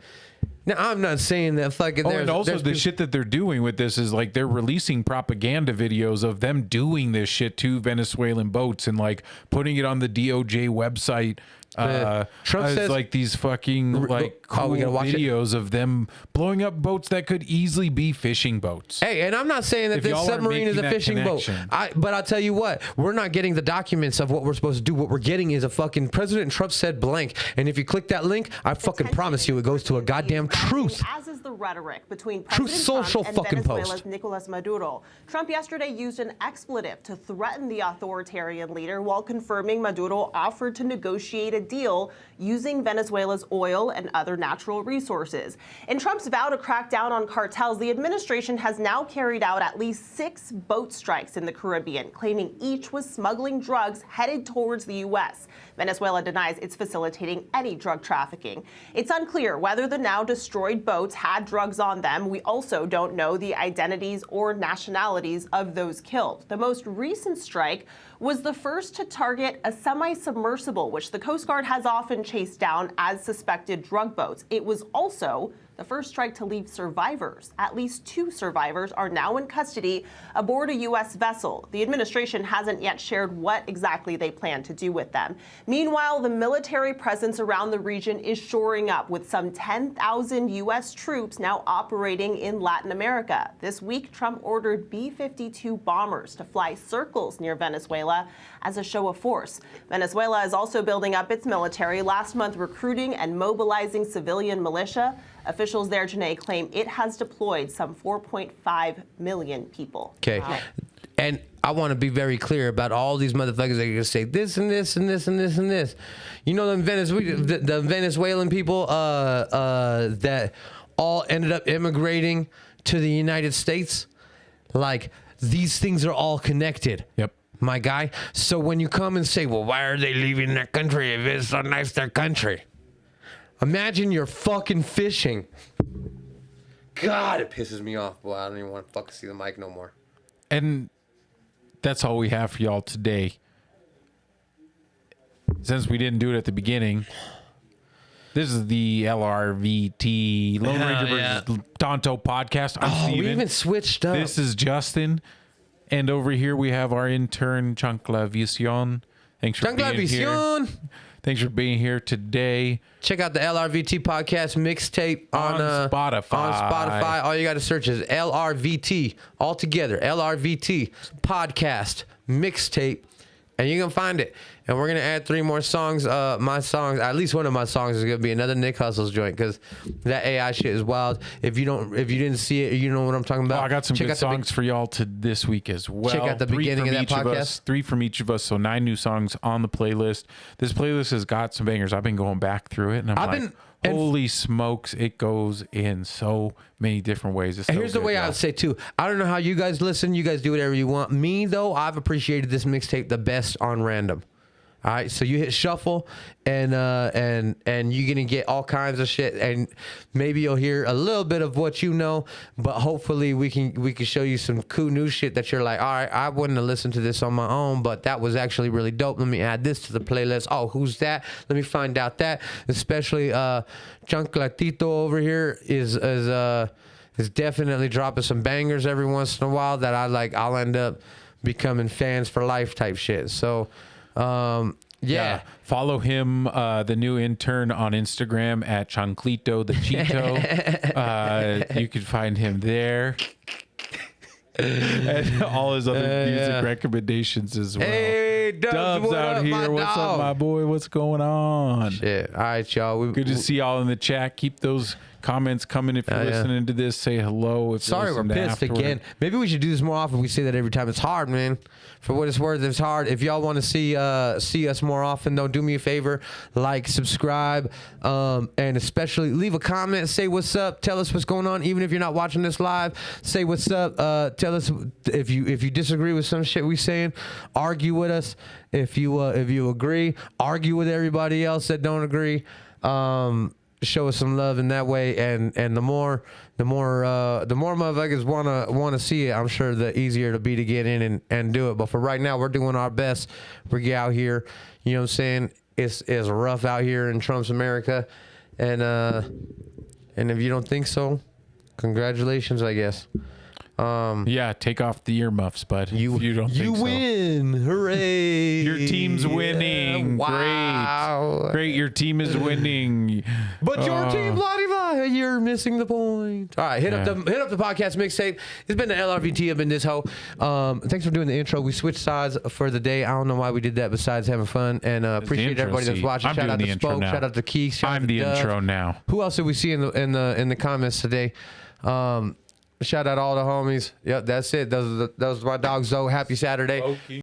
Now, I'm not saying that fucking. And also the shit that they're doing with this is like they're releasing propaganda videos of them doing this shit to Venezuelan boats and like putting it on the DOJ website. Trump as says like these fucking like cool we gotta watch videos of them blowing up boats that could easily be fishing boats. Hey, and I'm not saying that If this y'all are submarine is a making that fishing boat. connection. But I'll tell you what, we're not getting the documents of what we're supposed to do. What we're getting is a fucking President Trump said blank. And if you click that link, I fucking promise you it goes to a goddamn truth. As is the rhetoric between Truth President Social Trump and fucking Venezuela's post. Nicolas Maduro. Trump yesterday used an expletive to threaten the authoritarian leader while confirming Maduro offered to negotiate a deal using Venezuela's oil and other natural resources. In Trump's vow to crack down on cartels, the administration has now carried out at least 6 boat strikes in the Caribbean, claiming each was smuggling drugs headed towards the U.S. Venezuela denies it's facilitating any drug trafficking. It's unclear whether the now destroyed boats had drugs on them. We also don't know the identities or nationalities of those killed. The most recent strike was the first to target a semi-submersible, which the Coast Guard has often chased down as suspected drug boats. It was also the first strike to leave survivors. At least 2 survivors are now in custody aboard a U.S. vessel. The administration hasn't yet shared what exactly they plan to do with them. Meanwhile, the military presence around the region is shoring up, with some 10,000 U.S. troops now operating in Latin America. This week, Trump ordered B-52 bombers to fly circles near Venezuela as a show of force. Venezuela is also building up its military, last month recruiting and mobilizing civilian militia. Officials there, Janae, claim it has deployed some 4.5 million people. Okay. Wow. And I want to be very clear about all these motherfuckers that are going to say this and this and this and this and this. You know, the Venezuelan people that all ended up immigrating to the United States? Like, these things are all connected. Yep. My guy. So when you come and say, well, why are they leaving their country if it's so nice their country? Imagine you're fucking fishing. God, it pisses me off. Boy, I don't even want to fucking see the mic no more. And that's all we have for y'all today. Since we didn't do it at the beginning, this is the LRVT Lone Ranger versus Tonto podcast. I'm Steven. We even switched up. This is Justin. And over here we have our intern, DiLisio. Thanks for being here. Thanks for being here today. Check out the LRVT podcast mixtape on Spotify. On Spotify. All you got to search is LRVT all together. LRVT podcast mixtape, and you can find it. And we're gonna add 3 more songs. My songs, at least one of my songs, is gonna be another Nick Hustle's joint, because that AI shit is wild. If you didn't see it, you know what I'm talking about. I got some good songs for y'all to this week as well. Check out the beginning of that podcast. 3 from each of us, so 9 new songs on the playlist. This playlist has got some bangers. I've been going back through it, and I'm like, holy smokes, it goes in so many different ways. And here's the way I would say too. I don't know how you guys listen. You guys do whatever you want. Me though, I've appreciated this mixtape the best on random. All right, so you hit shuffle, and you're gonna get all kinds of shit, and maybe you'll hear a little bit of what you know, but hopefully we can show you some cool new shit that you're like, all right, I wouldn't have listened to this on my own, but that was actually really dope. Let me add this to the playlist. Oh, who's that? Let me find out that. Especially Chanclatito over here is definitely dropping some bangers every once in a while that I'll end up becoming fans for life type shit. So. Yeah. Follow him, the new intern, on Instagram at Chanclito the Cheeto. You can find him there. And all his other music recommendations as well. Hey, Dubs out up, here. What's up, my boy? What's going on? Shit. All right, y'all. Good to see y'all in the chat. Keep those comments coming if you're listening to this. Say hello. If Sorry, we're pissed again. Maybe we should do this more often. We say that every time. It's hard, man. For what it's worth, it's hard. If y'all want to see us more often, though, do me a favor, like, subscribe, and especially leave a comment. Say what's up. Tell us what's going on. Even if you're not watching this live, say what's up. Tell us if you disagree with some shit we saying. Argue with us. If you agree, argue with everybody else that don't agree. Show us some love in that way, and the more motherfuckers wanna see it, I'm sure the easier it'll be to get in and do it. But for right now, we're doing our best. We're out here, you know what I'm saying? It's rough out here in Trump's America, and if you don't think so, congratulations, I guess. Yeah, take off the earmuffs, bud. You don't think so. Win. Hooray. Your team's winning. Wow. Great. Your team is winning. But your team, blah, you're missing the point. All right, hit up the podcast mixtape. It's been the LRVT. I've been this hoe. Thanks for doing the intro. We switched sides for the day. I don't know why we did that besides having fun. And appreciate everybody that's watching. Shout out to Spoke. Shout out to Keith. I'm the intro now. Who else did we see in the comments today? Shout out all the homies. Yep, that's it. Those are my dogs, though. Happy Saturday.